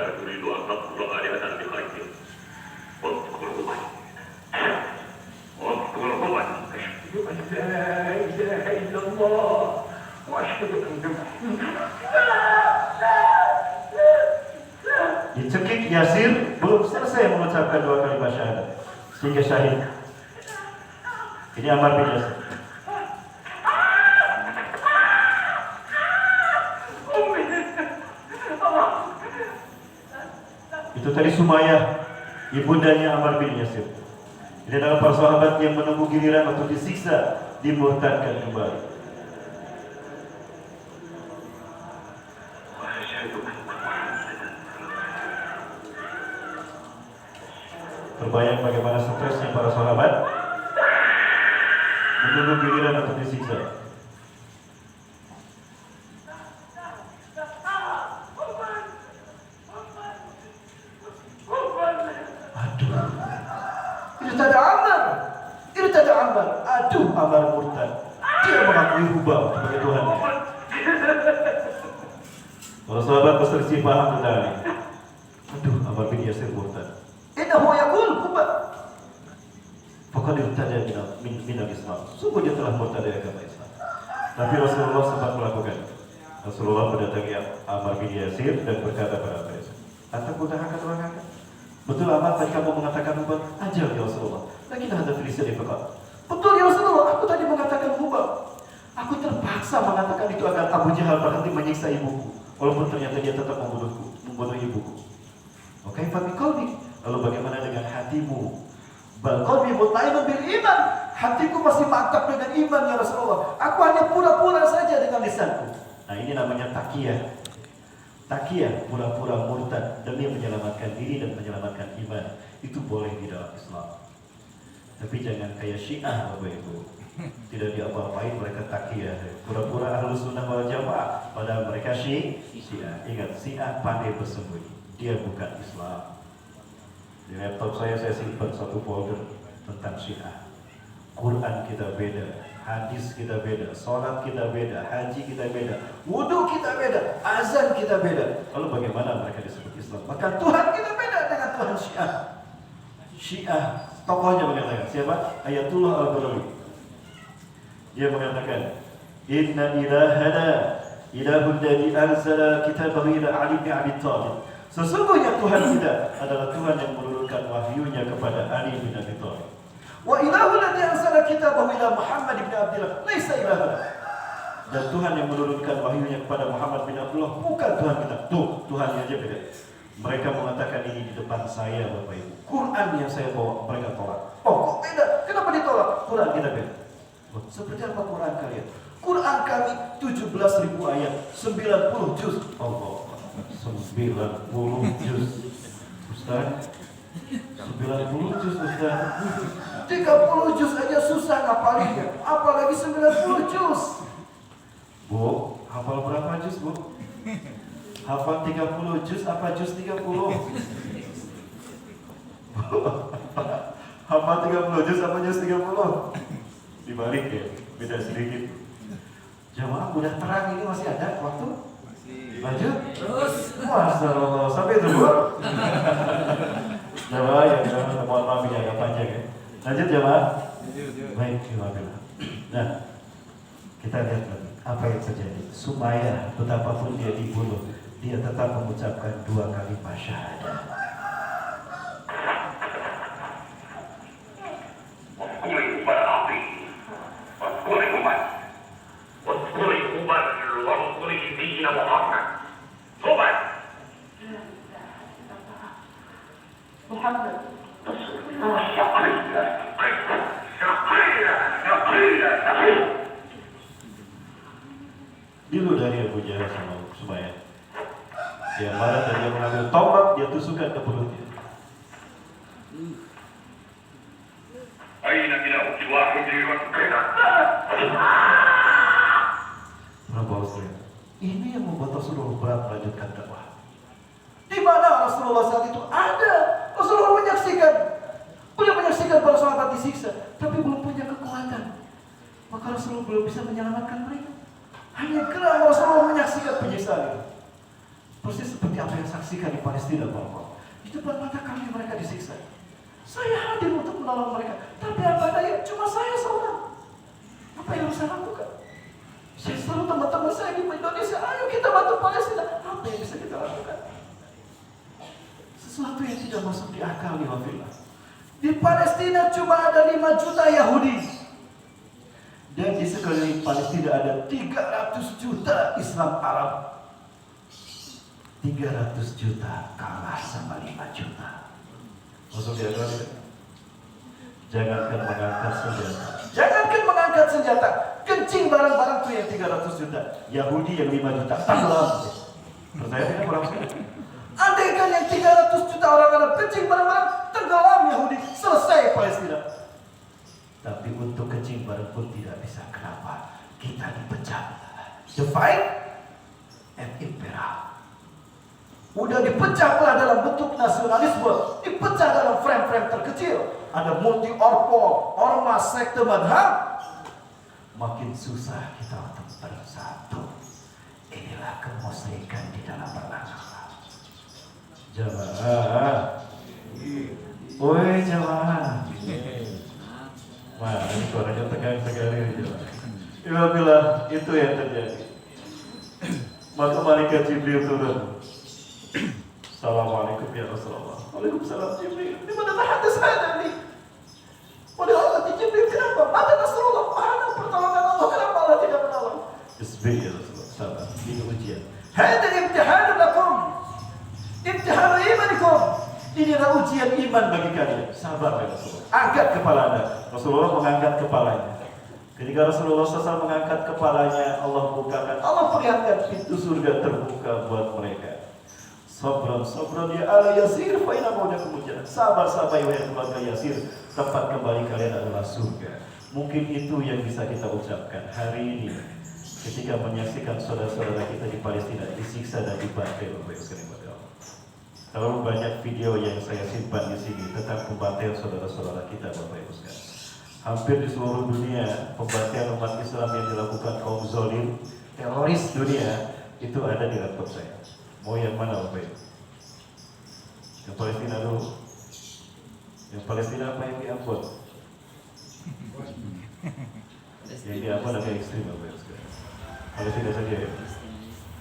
Dicekik Yasir, belum selesai mengucapkan 2 kalimat syahadat sehingga syahid. Ini Ammar bin Yasir. Itu tadi Sumayyah, ibundanya Ammar bin Yasir. Ini adalah para sahabat yang menunggu giliran untuk disiksa, dimurtadkan kembali. Terbayang bagaimana stresnya para sahabat menunggu giliran untuk disiksa. Irtada Ammar. Aduh, Ammar murtad. Dia mengakui Hubal sebagai Tuhan. Para sahabat berselisih paham tentang ini. Aduh, Ammar bin Yasir murtad. Innahu yaqul Hubal faqad irtada min al-Islam. Sungguh dia telah murtad dari agama Islam. Tapi Rasulullah sempat melakukan. Rasulullah mendatangi Ammar bin Yasir dan berkata pada Ammar Yasir, "Atakudahakan wahaka?" Betul Ammar tadi kamu mengatakan Hubal? Ajal ya Rasulullah. Lagi dah ada tulisan di Mekah. Betul ya Rasulullah, aku tadi mengatakan Hubal. Aku terpaksa mengatakan itu agar Abu Jahal berhenti menyiksa ibuku, walaupun ternyata dia tetap membunuh ibuku. Oke, Fabi qalbi. Lalu bagaimana dengan hatimu? Bal qalbi mutma'innun bil iman. Hatiku masih mantap dengan iman ya Rasulullah. Aku hanya pura-pura saja dengan lisanku. Nah, ini namanya taqiyah. Taqiyah, pura-pura murtad demi menyelamatkan diri dan menyelamatkan iman. Itu boleh di dalam Islam. Tapi jangan kayak Syiah Bapak Ibu. Tidak diapa-apain mereka taqiyah. Pura-pura Ahlus Sunnah wal Jamaah padahal mereka Syiah. Ingat, Syiah pandai bersembunyi. Dia bukan Islam. Di laptop saya simpan satu folder tentang Syiah. Quran kita beda, hadis kita beda, sholat kita beda, haji kita beda, wudhu kita beda, azan kita beda. Lalu bagaimana mereka disebut Islam? Maka Tuhan kita beda dengan Tuhan Syiah. Syiah, tokohnya mengatakan, siapa? Ayatullah Al-Ghurawi. Dia mengatakan, Inna ilahana ilahul ladzi anzala kitabahu ila Ali bin Abi Thalib. Sesungguhnya Tuhan kita adalah Tuhan yang menurunkan wahyunya kepada Ali bin Abi Thalib. Wa ilahul ladzi anzala kitabahu ila Muhammad bin Abdullah laisa ilahana. Dan Tuhan yang menurunkan wahyunya kepada Muhammad bin Abdullah bukan Tuhan kita. Tuh, Tuhannya aja beda. Mereka mengatakan ini di depan saya, Bapak Ibu. Quran yang saya bawa mereka tolak. Oh, kok beda? Kenapa ditolak? Quran kita beda. Oh, seperti apa Quran kalian? Quran kami 17.000 ayat, 90 juz. Allah, 90 juz. Ustaz, 90 juz Ustaz. 30 juz aja susah ngapalinnya, apalagi 90 juz. Bu, hafal berapa juz, Bu? Hafal 30 juz apa juz 30? Hafal 30 juz apa juz 30? Dibalik ya, beda sedikit. Jamaah udah terang ini masih ada waktu? Lanjut? Terus? Masya Allah, sampai itu Bu. Jamaah yang mohon maaf ini agak panjang ya. Lanjut jamaah? Baik, alhamdulillah. Nah, kita lihat lagi apa yang terjadi. Supaya betapapun dia dibunuh, dia tetap mengucapkan 2 kalimat syahadat. Diludari Abu Jahal sama Sumayyah. Dia marah dan dia mengambil tombak, dia tusukkan ke perutnya. Ini yang membuat Rasulullah berat melanjutkan dakwah. Di mana Rasulullah saat itu ada? Rasulullah menyaksikan. Beliau menyaksikan para sahabat disiksa, tapi belum punya kekuatan. Maka Rasulullah belum bisa menyelamatkan mereka. Hanya kerana Rasulullah menyaksikan penyiksaan itu. Persis seperti apa yang saksikan di Palestina, Bapak. Di depan mata kami mereka disiksa. Saya hadir untuk menolong mereka, tapi apa daya? Cuma saya seorang. Apa yang harus saya lakukan? Saya selalu teman-teman saya di Indonesia, ayo kita bantu Palestina. Apa yang bisa kita lakukan? Sesuatu yang tidak masuk di akal, ya Wafillah. Di Palestina cuma ada 5 juta Yahudi. Dan di sekeliling Palestina ada 300 juta Islam Arab. 300 juta kalah sama 5 juta. Masuk di akal ya? Jangankan mengangkat senjata. Jangankan mengangkat senjata. Kencing barang-barang tuh yang 300 juta. Yahudi yang 5 juta. Tenggelam. Percaya tidak orang sekali? Andaikan yang 300 juta orang Arab kencing barang-barang, tenggelam Yahudi. Selesai Palestina. Tapi untuk kencing barang pun tidak bisa. Kenapa? Kita dipecah. Divide and impera. Udah dipecah pula dalam bentuk nasionalisme. Dipecah dalam frame-frame terkecil. Ada multi orpol, ormas, sekte, madhab. Makin susah kita untuk bersatu. Inilah kemusyrikan di dalam beragama. Jamaah. Woi jamaah. Wah, ini suaranya tegang sekali. Alhamdulillah, itu yang terjadi. Maka malaikat Jibril turun. Assalamualaikum ya Rasulullah. Waalaikumsalam Jibril. Di mana hadis ada nih? Waalaikumsalam Jibril, kenapa? Ada Rasulullah, mana pertolongan Allah? Kenapa Allah tidak menolong? Bismillah ya Rasulullah, sabar. Ini ujian. Hada imtihan lakum. Imtihan imanikum. Inilah ujian iman bagi kalian. Sabar ya Rasulullah. Angkat kepala Anda. Rasulullah mengangkat kepalanya. Ketika Rasulullah SAW mengangkat kepalanya, Allah bukakan, Allah perlihatkan pintu surga terbuka buat mereka. Sabran ya ala yasir fa inna maudakum jannah. Sabar ya keluarga Yasir, tempat kembali kalian adalah surga. Mungkin itu yang bisa kita ucapkan hari ini ketika menyaksikan saudara-saudara kita di Palestina disiksa dan dibantai oleh Allah. Terlalu banyak video yang saya simpan di sini tentang pembantaian saudara-saudara kita, Bapak Ibu sekalian. hampir di seluruh dunia pembantaian umat Islam yang dilakukan kaum zalim, teroris dunia itu ada di laptop saya. Mau yang mana Bapak Ibu? Yang Palestina dulu. Yang Palestina apa yang di Ambon? Yang di Ambon agak ekstrim Bapak Ibu sekalian. Palestina saja ya.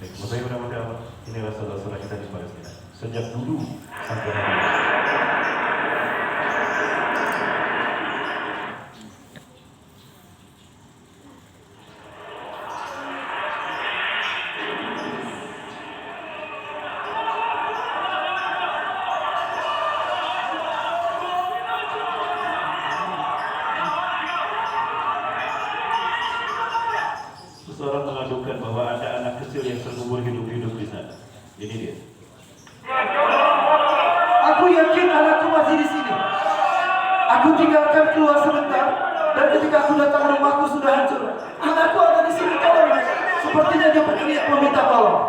Baik, Bapak Ibu nama-nama, inilah saudara-saudara kita di Palestina. Sejak dulu sampai hari ini. Seseorang mengadukan bahwa ada anak kecil yang terkubur hidup-hidup di sana. Ini dia. Aku yakin anakku masih di sini. Aku tinggalkan keluar sebentar, dan ketika aku datang rumahku sudah hancur. Anakku ada di sini, tolong. Sepertinya dia berteriak meminta tolong.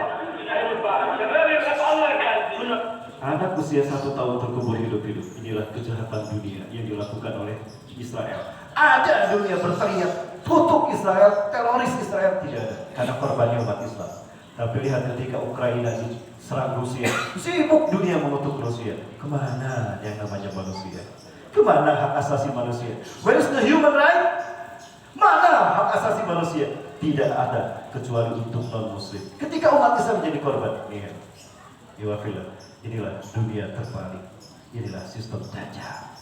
Anak usia 1 tahun terkubur hidup-hidup. Inilah kejahatan dunia yang dilakukan oleh Israel. Ada dunia berteriak, tutup Israel, teroris Israel. Tidak ada, karena korbannya umat Islam. Tapi lihat ketika Ukraina diserang Rusia, sibuk dunia mengutuk Rusia. Kemana yang namanya manusia? Kemana hak asasi manusia? Where is the human right? Mana hak asasi manusia? Tidak ada, kecuali untuk non-muslim. Ketika umat Islam menjadi korban, lihat. Iwafilah, inilah dunia terbalik. Inilah sistem dajjal.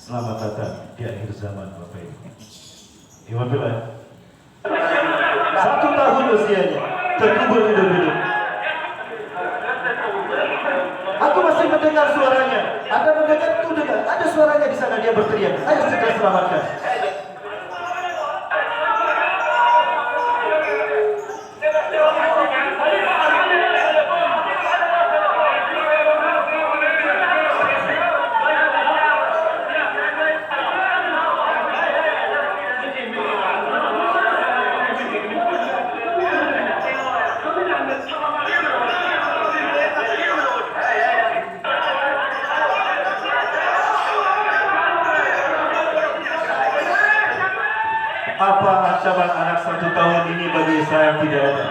Selamat datang di akhir zaman Bapak Ibu. Iwafilah. 1 tahun usianya, terkubur hidup-hidup. Aku masih mendengar suaranya. Anda mendengar? Tuh dengar. Ada suaranya di sana, dia berteriak. Ayo segera selamatkan. Apa ancaman anak 1 tahun ini bagi Israel? Tidak ada.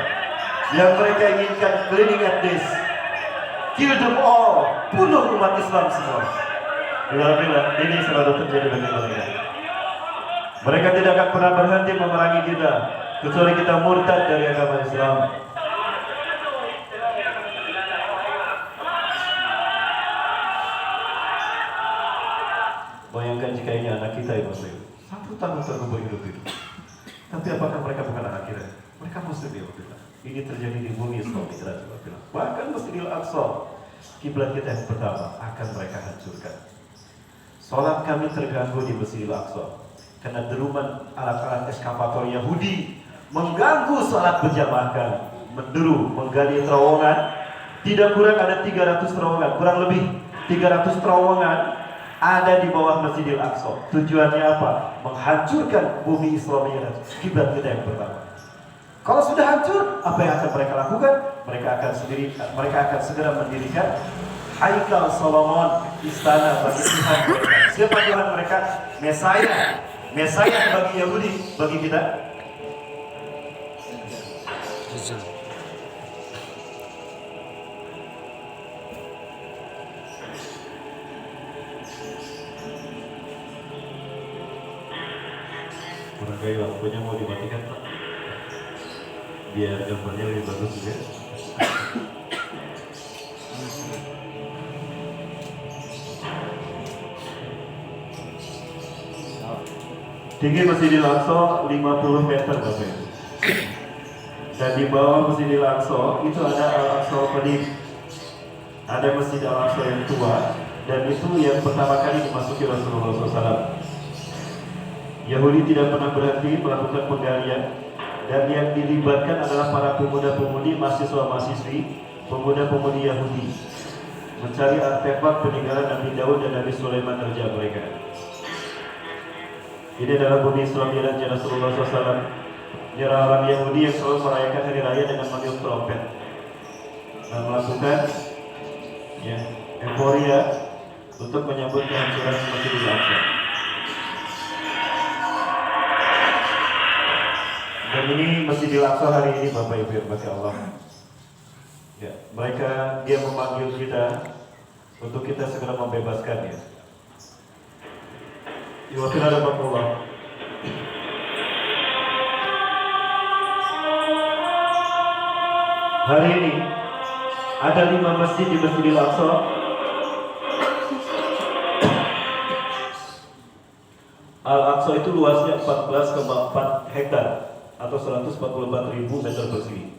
Yang mereka inginkan, cleaning at this, kill them all, bunuh umat Islam semua. Bila-bila ini selalu terjadi bagi mereka. Mereka tidak akan pernah berhenti memerangi kita, kecuali kita murtad dari agama Islam. Bayangkan jika ini anak kita ya Bapak Ibu. 1 tahun terkubur hidup-hidup. Tapi apakah mereka bukan anak kita? Mereka muslim ya Bapak Ibu. Ini terjadi di bumi Islam di Bapak Ibu. Bahkan Masjidil Aqsa, kiblat kita yang pertama, akan mereka hancurkan. Sholat kami terganggu di Masjidil Aqsa karena deruman alat-alat eskavator Yahudi mengganggu sholat berjamaah kami. Menderu, menggali terowongan. Tidak kurang ada 300 terowongan, kurang lebih 300 terowongan ada di bawah Masjidil Aqsa. Tujuannya apa? Menghancurkan bumi Islamiyah, kiblat kita yang pertama. Kalau sudah hancur, apa yang akan mereka lakukan? Mereka akan segera mendirikan Haikal Solomon, istana bagi Tuhan mereka. Siapa Tuhan mereka? Mesaya. Mesaya bagi Yahudi, bagi kita kurang gaya lampunya mau dimatikan Pak, biar gambarnya lebih bagus juga. Tinggi Masjidil Aqsa 50 meter Bapak Ibu. Dan di bawah Masjidil Aqsa itu ada Al-Aqsa Qadim. Ada Masjid Al-Aqsa yang tua, dan itu yang pertama kali dimasuki Rasulullah SAW. Yahudi tidak pernah berhenti melakukan penggalian, dan yang dilibatkan adalah para pemuda-pemudi, mahasiswa-mahasiswi, pemuda-pemudi Yahudi, mencari artefak peninggalan Nabi Daud dan Nabi Sulaiman raja mereka. Ini adalah bumi Islam di Raja Rasulullah SAW. Ini orang Yahudi yang selalu merayakan hari raya dengan meniup trompet dan melakukan euforia untuk menyambut kehancuran Masjidil Aqsa. Dan ini Masjidil Aqsa hari ini Bapak Ibu yang dirahmati Allah. Ya, dia memanggil kita untuk kita segera membebaskannya. Iwakil Allah. Hari ini ada 5 masjid di Masjidil Aqsa. Al-Aqsa itu luasnya 14,4 hektar atau 144.000 meter persegi.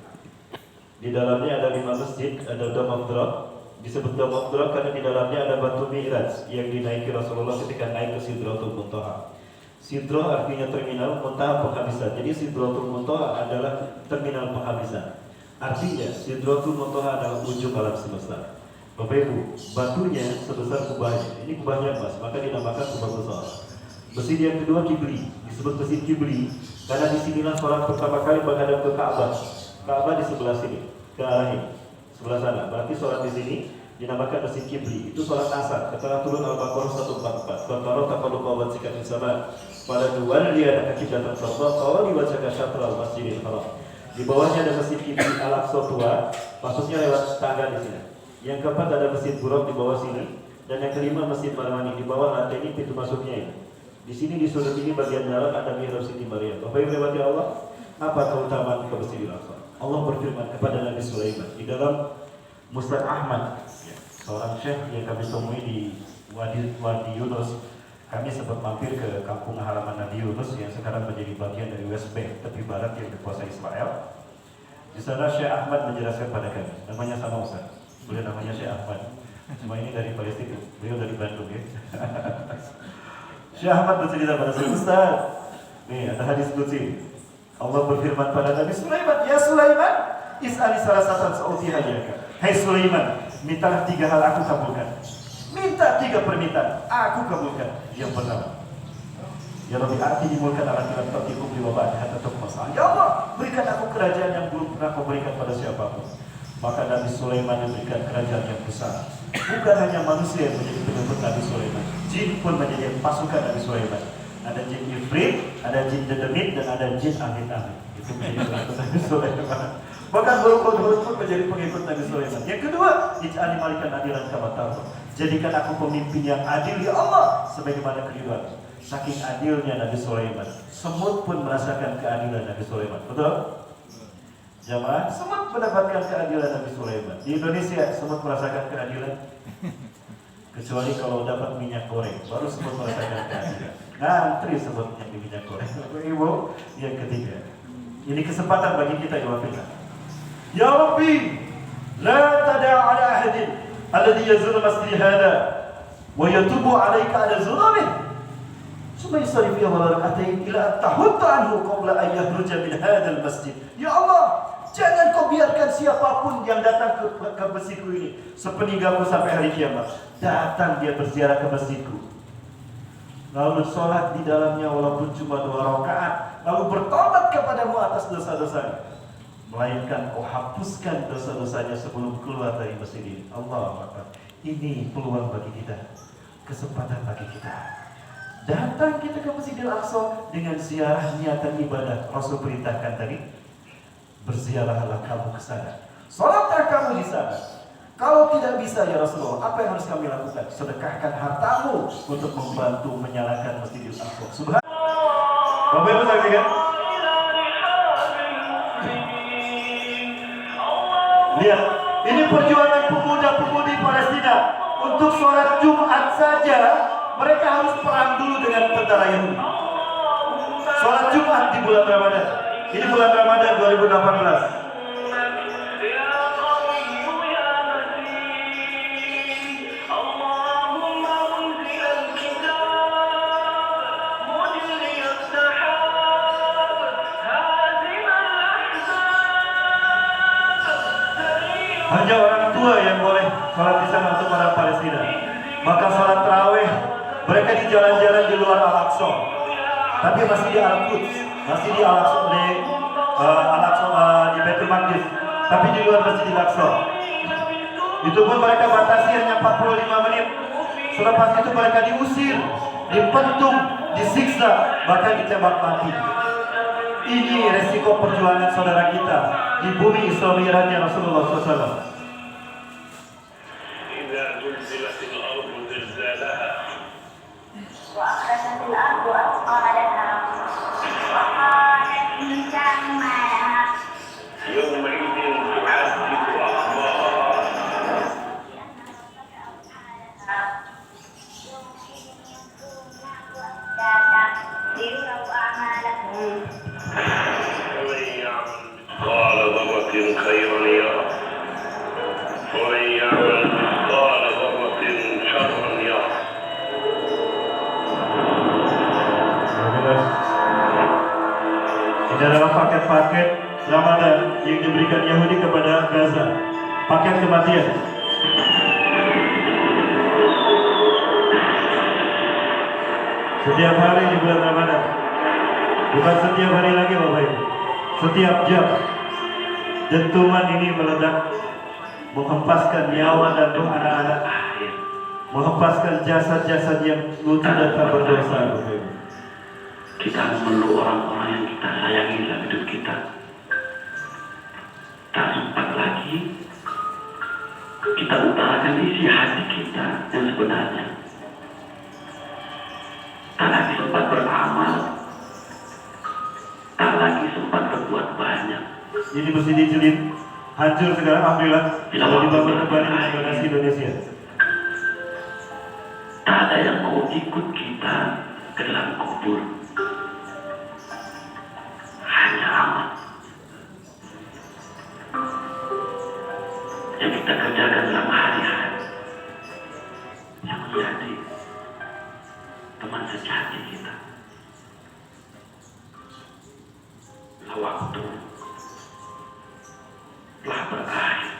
Di dalamnya ada 5 masjid, ada Dom Abdurrah. Disebut Dom Abdurrah karena di dalamnya ada batu Mi'raj yang dinaiki Rasulullah ketika naik ke Sidratul Muntaha. Sidrah artinya terminal, Muntaha penghabisan. Jadi Sidratul Muntaha adalah terminal penghabisan. Artinya Sidratul Muntaha adalah ujung alam semesta. Bapak Ibu, batunya sebesar kubahnya. Ini kubahnya emas, maka dinamakan kubah besar. Masjid yang kedua Kibli, disebut Masjid Kibli karena disinilah sholat pertama kali menghadap ke Ka'bah. Ka'bah di sebelah sini, ke arah ini, sebelah sana. Berarti sholat di sini dinamakan Masjid Kibli. Itu sholat asar. Ketika turun Al-Baqarah 144. Qantaro taqalluba wajhika fis sama. Pada dua dia ada kiblatan sarfa, qawli wajhaka syatral Masjidil Haram. Di bawahnya ada Masjid Kibli Al-Aqsa tua, maksudnya lewat tangga di sini. Yang keempat ada Masjid Buraq di bawah sini, dan yang kelima Masjid Marwani di bawah lantai ini pintu masuknya ini. Di sini di sudut ini bagian dalam ada Mihrab Siti Maryam. Bapak Ibu dirahmati Allah, apa keutamaan ke Masjidil Aqsa? Allah berfirman kepada Nabi Sulaiman di dalam Musnad Ahmad, seorang syekh yang kami temui di Wadi Yunus. Kami sempat mampir ke kampung halaman Nabi Yunus yang sekarang menjadi bagian dari West Bank, tepi barat yang dikuasai Israel. Di sana Syekh Ahmad menjelaskan pada kami, namanya sama Ustaz, beliau namanya Syekh Ahmad. Cuma ini dari Palestina, beliau dari Bandung ya. Syekh Ahmad bercerita pada saya, Ustaz, nih ada hadis qudsi. Allah berfirman pada Nabi Sulaiman, ya Sulaiman, is'ali sarasatan sa'utihajaka. Hai Sulaiman, mintalah 3 hal aku kabulkan. Minta 3 permintaan, aku kabulkan. Yang pertama, ya Rabbi ati dimulkan ala tilat tertikum di wabah hatta tukmasa. Ya Allah, berikan aku kerajaan yang belum pernah kau berikan pada siapapun. Maka Nabi Sulaiman memberikan kerajaan yang besar. Bukan hanya manusia yang menjadi pengikut Nabi Sulaiman, jin pun menjadi pasukan Nabi Sulaiman. Ada jin Ifrit, ada jin Dedemit, dan ada jin Amit-Amit. Itu menjadi pengikut Nabi Sulaiman. Bahkan buruk-buruk pun menjadi pengikut Nabi Sulaiman. Yang kedua, ij'alni malikan adilan kama tarda. Jadikan aku pemimpin yang adil ya Allah, sebagaimana keridhaan. Saking adilnya Nabi Sulaiman, semut pun merasakan keadilan Nabi Sulaiman. Betul? Jamaah, semut mendapatkan keadilan Nabi Sulaiman. Di Indonesia, semut merasakan keadilan? Kecuali kalau dapat minyak goreng, baru semut merasakan keadilan. Ngantri semutnya di minyak goreng. Ibu, yang ketiga, ini kesempatan bagi kita ya Wafillah. Ya Rabbi, la tada' ala ahadin alladhi yazul masjid hada wa yatubu alaika ala zulamih. Summa yusarif ya wabarakatuh ila tahutta anhu qabla an yakhruja min hadal masjid. Ya Allah, jangan kau biarkan siapapun yang datang ke masjidku ini sepeninggalku sampai hari kiamat. Datang dia berziarah ke masjidku, lalu sholat di dalamnya walaupun cuma 2 rakaat, lalu bertobat kepadamu atas dosa-dosanya, melainkan kau hapuskan dosa-dosanya sebelum keluar dari masjid ini. Allah Akbar. Ini peluang bagi kita, kesempatan bagi kita. Datang kita ke Masjidil Aqsa dengan ziarah niatan ibadah. Rasul perintahkan tadi, berziarahlah kamu ke sana, sholatlah kamu di sana. Kalau tidak bisa ya Rasulullah, apa yang harus kami lakukan? Sedekahkan hartamu untuk membantu menyalakan Masjidil Aqsa. Subhanallah. Bapak Ibu saksikan. Lihat, ini perjuangan pemuda-pemudi Palestina untuk sholat Jumat saja. Mereka harus perang dulu dengan tentara Yahudi. Sholat Jumat di bulan Ramadan. Ini bulan Ramadan 2018. Hanya orang tua yang boleh sholat di sana untuk orang Palestina. Maka sholat tarawih mereka di jalan-jalan di luar Al-Aqsa, tapi masih di Al-Quds, masih di Al-Aqsa, di Baitul Maqdis, tapi di luar Masjidil Aqsa. Itu pun mereka batasi hanya 45 menit. Selepas itu mereka diusir, dipentung, disiksa, bahkan ditembak mati. Ini resiko perjuangan saudara kita di bumi Isra Mi'rajnya Rasulullah SAW. وأخرجت الأرض أثقالها وقال الإنسان ما لها يومئذ تحدث أخبارها ليروا أعمالهم ومن يعمل مثقال ذرة خيرا يره ومن يعمل مثقال ذرة شرا يره. Ini adalah paket-paket Ramadan yang diberikan Yahudi kepada Gaza. Paket kematian. Setiap hari di bulan Ramadan. Bukan setiap hari lagi Bapak Ibu. Setiap jam. Dentuman ini meledak, menghempaskan nyawa dan roh anak-anak, menghempaskan jasad-jasad yang lucu dan tak berdosa Bapak Ibu. Kita memeluk orang-orang yang kita sayangi dalam hidup kita. Tak sempat lagi kita utarakan isi hati kita yang sebenarnya. Tak lagi sempat beramal. Tak lagi sempat berbuat banyak. Ini mesti dijelin. Hancur sekarang, alhamdulillah. Kalau dibangun kembali di Indonesia. Tak ada yang mau ikut kita ke dalam kubur. Hanya amal yang kita kerjakan dalam hari-hari yang menjadi teman sejati kita. Waktu telah berakhir.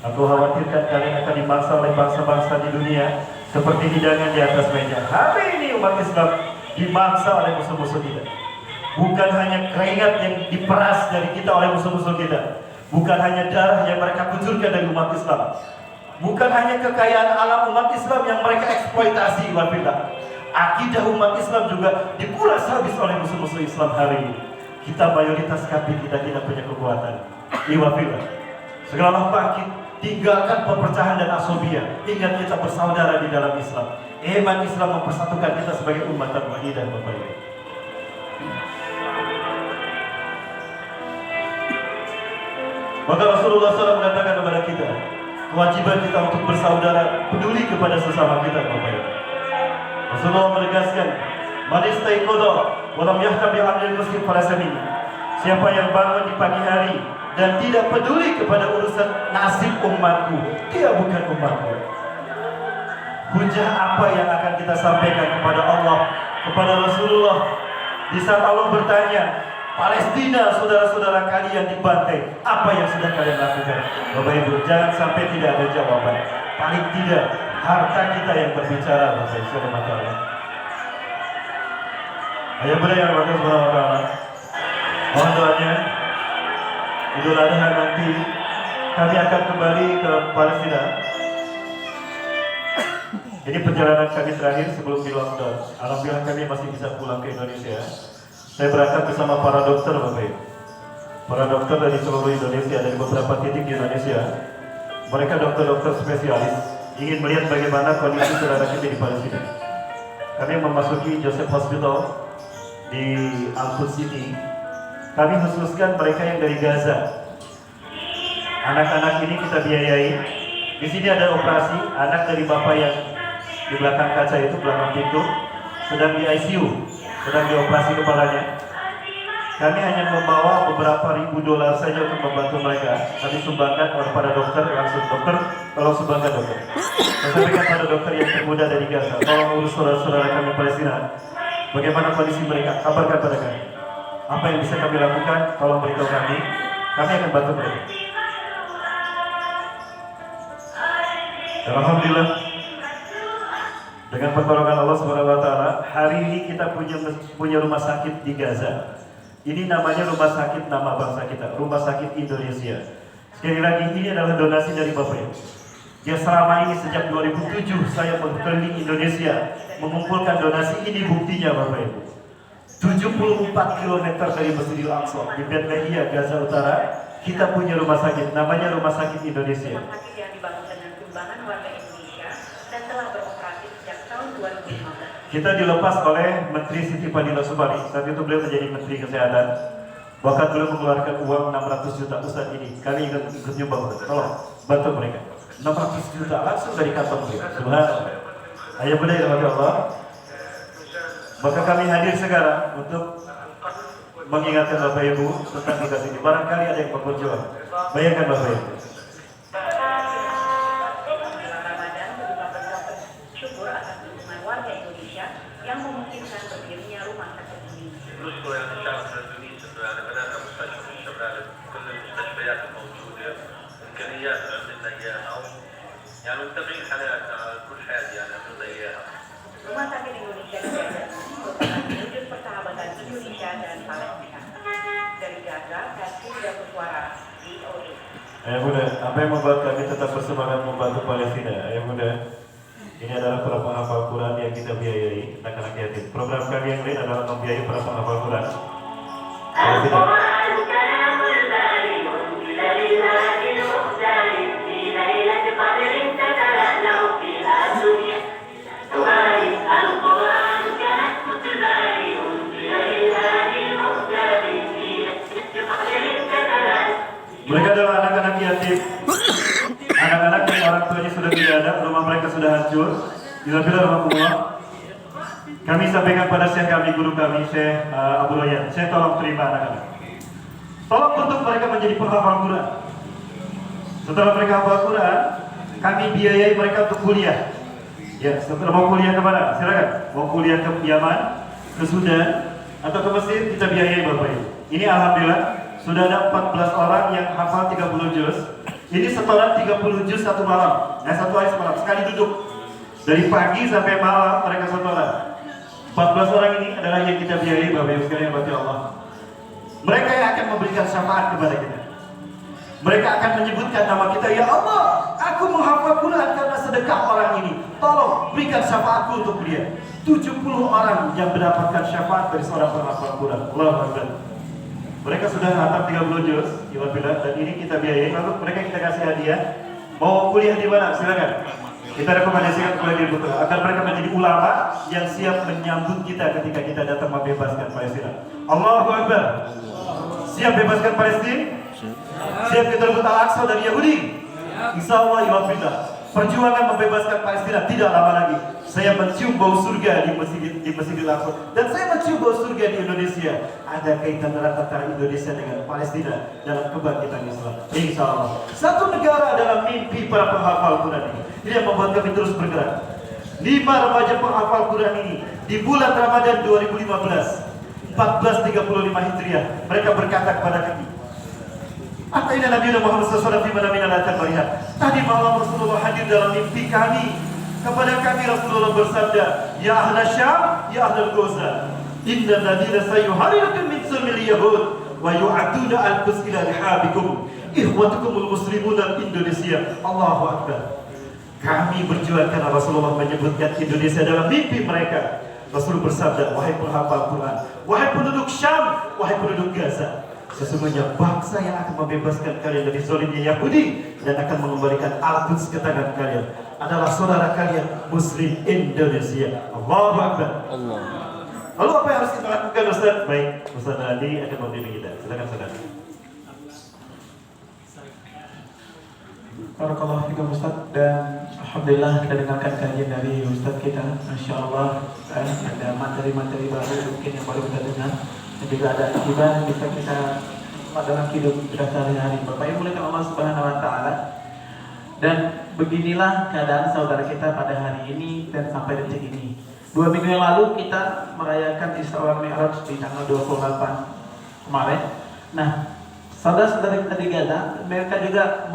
Aku khawatirkan kalian akan dibangsa oleh bangsa-bangsa di dunia seperti hidangan di atas meja. Hari ini umat Islam dibangsa oleh musuh-musuh kita. Bukan hanya keringat yang diperas dari kita oleh musuh-musuh kita. Bukan hanya darah yang mereka kucurkan dari umat Islam. Bukan hanya kekayaan alam umat Islam yang mereka eksploitasi. Akidah umat Islam juga dikuras habis oleh musuh-musuh Islam hari ini. Kita mayoritas kafir, kita tidak punya kekuatan. Segeralah bangkit, tinggalkan perpecahan dan asobia. Ingat kita bersaudara di dalam Islam. Iman Islam mempersatukan kita sebagai umat wahidah Bapak Ibu. Maka Rasulullah SAW mengatakan kepada kita, kewajiban kita untuk bersaudara, peduli kepada sesama kita Bapak Ibu. Rasulullah menegaskan, man istaiqadha wa lam yahtam bi amril muslim falaysa minni. Siapa yang bangun di pagi hari dan tidak peduli kepada urusan nasib umatku, dia bukan umatku. Hujah apa yang akan kita sampaikan kepada Allah, kepada Rasulullah di saat Allah bertanya, Palestina saudara-saudara kalian dibantai, apa yang sudah kalian lakukan? Bapak Ibu, jangan sampai tidak ada jawaban. Paling tidak harta kita yang berbicara Bapak Ibu SWT. Ayah bunda yang berkata SWT, mohon doanya, Idul Adha nanti kami akan kembali ke Palestina. Ini perjalanan kami terakhir sebelum di lockdown. Alhamdulillah kami masih bisa pulang ke Indonesia. Saya berangkat bersama para dokter Bapak Ibu. Para dokter dari seluruh Indonesia, dari beberapa titik di Indonesia. Mereka dokter-dokter spesialis ingin melihat bagaimana kondisi saudara kita di Palestina. Kami memasuki Joseph Hospital di Al-Quds City Kami khususkan mereka yang dari Gaza. Anak-anak ini kita biayai. Di sini ada operasi, anak dari bapak yang di belakang kaca itu, belakang pintu, sedang di ICU, sedang dioperasi kepalanya. Kami hanya membawa beberapa ribu dolar saja untuk membantu mereka. Kami sumbangkan kepada dokter, langsung dokter, tolong sumbangkan dokter. Saya sampaikan pada dokter yang termuda dari Gaza, tolong urus saudara-saudara kami Palestina. Bagaimana kondisi mereka? Kabarkan pada kami. Apa yang bisa kami lakukan? Tolong beritahu kami akan bantu mereka. Dan alhamdulillah, dengan pertolongan Allah Subhanahu wa taala, hari ini kita punya rumah sakit di Gaza. Ini namanya rumah sakit nama bangsa kita, Rumah Sakit Indonesia. Sekali lagi, ini adalah donasi dari Bapak Ibu. Ya, selama ini sejak 2007 saya berkeliling Indonesia mengumpulkan donasi. Ini buktinya Bapak Ibu. 74 km dari Masjidil Aqsa di Bethlehem, Gaza Utara, kita punya rumah sakit, namanya Rumah Sakit Indonesia. Rumah sakit yang dibangun dengan sumbangan warga Indonesia dan telah beroperasi sejak tahun 2015. Kita dilepas oleh Menteri Siti Fadila Subari. Saat itu beliau menjadi Menteri Kesehatan. Bahkan beliau mengeluarkan uang 600 juta Ustaz ini. Kami ikut nyumbang. Tolong bantu mereka. 600 juta langsung dari kantong beliau. Subhanallah. Ayah bunda yang dirahmati Allah. Maka kami hadir sekarang untuk mengingatkan Bapak Ibu tentang tugas ini. Barangkali ada yang berkunjung. Bayangkan Bapak Ibu. yang memungkinkan berdirinya rumah sakit ini. نشكر يعني الشعب الاندونيسي يعني بدانا مستشفى في الشمال كل المستشفيات الموجوده امكانيات عندنا اياها يعني متابعين حالات كل حاجه يعني عندنا اياها. Rumah sakit Indonesia di Gaza merupakan wujud persahabatan Indonesia dan Palestina. Dari Gaza, Kasih dan Suara VOA. Ayah Bunda, apa yang membuat kami tetap bersemangat membantu Palestina? Ayah Bunda, ini adalah para penghafal Quran yang kita biayai, anak-anak yatim. Program kami yang lain adalah membiayai para penghafal Quran. Palestina. Mereka adalah anak-anak yatim, anak-anak yang orang tuanya sudah tidak ada, rumah mereka sudah hancur. Bismillahirrahmanirrahim. Kami sampaikan pada Syekh kami, guru kami, Syekh Abu Royan. Syekh tolong terima anak-anak. Tolong untuk mereka menjadi penghafal Quran. Setelah mereka hafal Quran, kami biayai mereka untuk kuliah. Ya, setelah mau kuliah kemana? Silakan. Mau kuliah ke Yaman, ke Sudan, atau ke Mesir, kita biayai Bapak Ibu. Ini alhamdulillah sudah ada 14 orang yang hafal 30 juz. Ini setoran 30 juz satu malam. Satu hari semalam, sekali duduk. Dari pagi sampai malam mereka setoran. 14 orang ini adalah yang kita biayai Bapak Ibu sekalian yang Allah. Mereka yang akan memberikan syafaat kepada kita. Mereka akan menyebutkan nama kita, ya Allah, aku menghafal Quran karena sedekah orang ini. Tolong berikan syafaatku untuk dia. 70 orang yang mendapatkan syafaat dari seorang penghafal Quran. Allahu Akbar. Mereka sudah hatam 30 juz, dan ini kita biayai. Lalu mereka kita kasih hadiah. Mau kuliah di mana? Silakan. Kita rekomendasikan kuliah di Putra agar mereka menjadi ulama yang siap menyambut kita ketika kita datang membebaskan Palestina. Allahu Akbar. Siap bebaskan Palestina? Siap kita rebut Al-Aqsa dari Yahudi? Insya Allah ya Allah. Perjuangan membebaskan Palestina tidak lama lagi. Saya mencium bau surga di Masjidil Aqsa dan saya mencium bau surga di Indonesia. Ada kaitan erat antara Indonesia dengan Palestina dalam kebangkitan Islam. Insya Allah. Satu negara dalam mimpi para penghafal Quran ini. Ini yang membuat kami terus bergerak. 5 remaja penghafal Quran ini di bulan Ramadan 2015 1435 Hijriah, mereka berkata kepada kami, Ataina Nabi Muhammad SAW di mana latan melihat. Tadi malam Rasulullah hadir dalam mimpi kami. Kepada kami Rasulullah bersabda, Ya ahla Syam, ya ahla Gaza, Inna ladina sayuharilakum min sumil Yahud wa yu'aduna al-qus ila lihabikum ikhwatukumul muslimun al-Indonesia. Allahu Akbar. Kami berjuang karena Rasulullah menyebutkan Indonesia dalam mimpi mereka. Rasul bersabda, wahai penghafal Quran, wahai penduduk Syam, wahai penduduk Gaza, sesungguhnya bangsa yang akan membebaskan kalian dari zalimnya Yahudi dan akan mengembalikan Al-Quds ke tangan kalian adalah saudara kalian Muslim Indonesia. Allahu Akbar. Lalu apa yang harus kita lakukan, Ustaz? Baik, Ustaz Adi akan membimbing kita. Silakan Ustaz. Barakallahu fikum Ustaz, dan alhamdulillah kita dengarkan kajian dari Ustaz kita. Masya Allah, ada materi-materi baru mungkin yang baru kita dengar, dan juga ada akibat yang bisa kita dalam hidup kita sehari-hari. Bapak Ibu muliakan Allah Subhanahu Wa Taala. Dan beginilah keadaan saudara kita pada hari ini dan sampai detik ini. 2 minggu yang lalu kita merayakan Isra wal Mi'raj di tanggal 28 kemarin. Nah, saudara-saudara kita di Gaza, mereka juga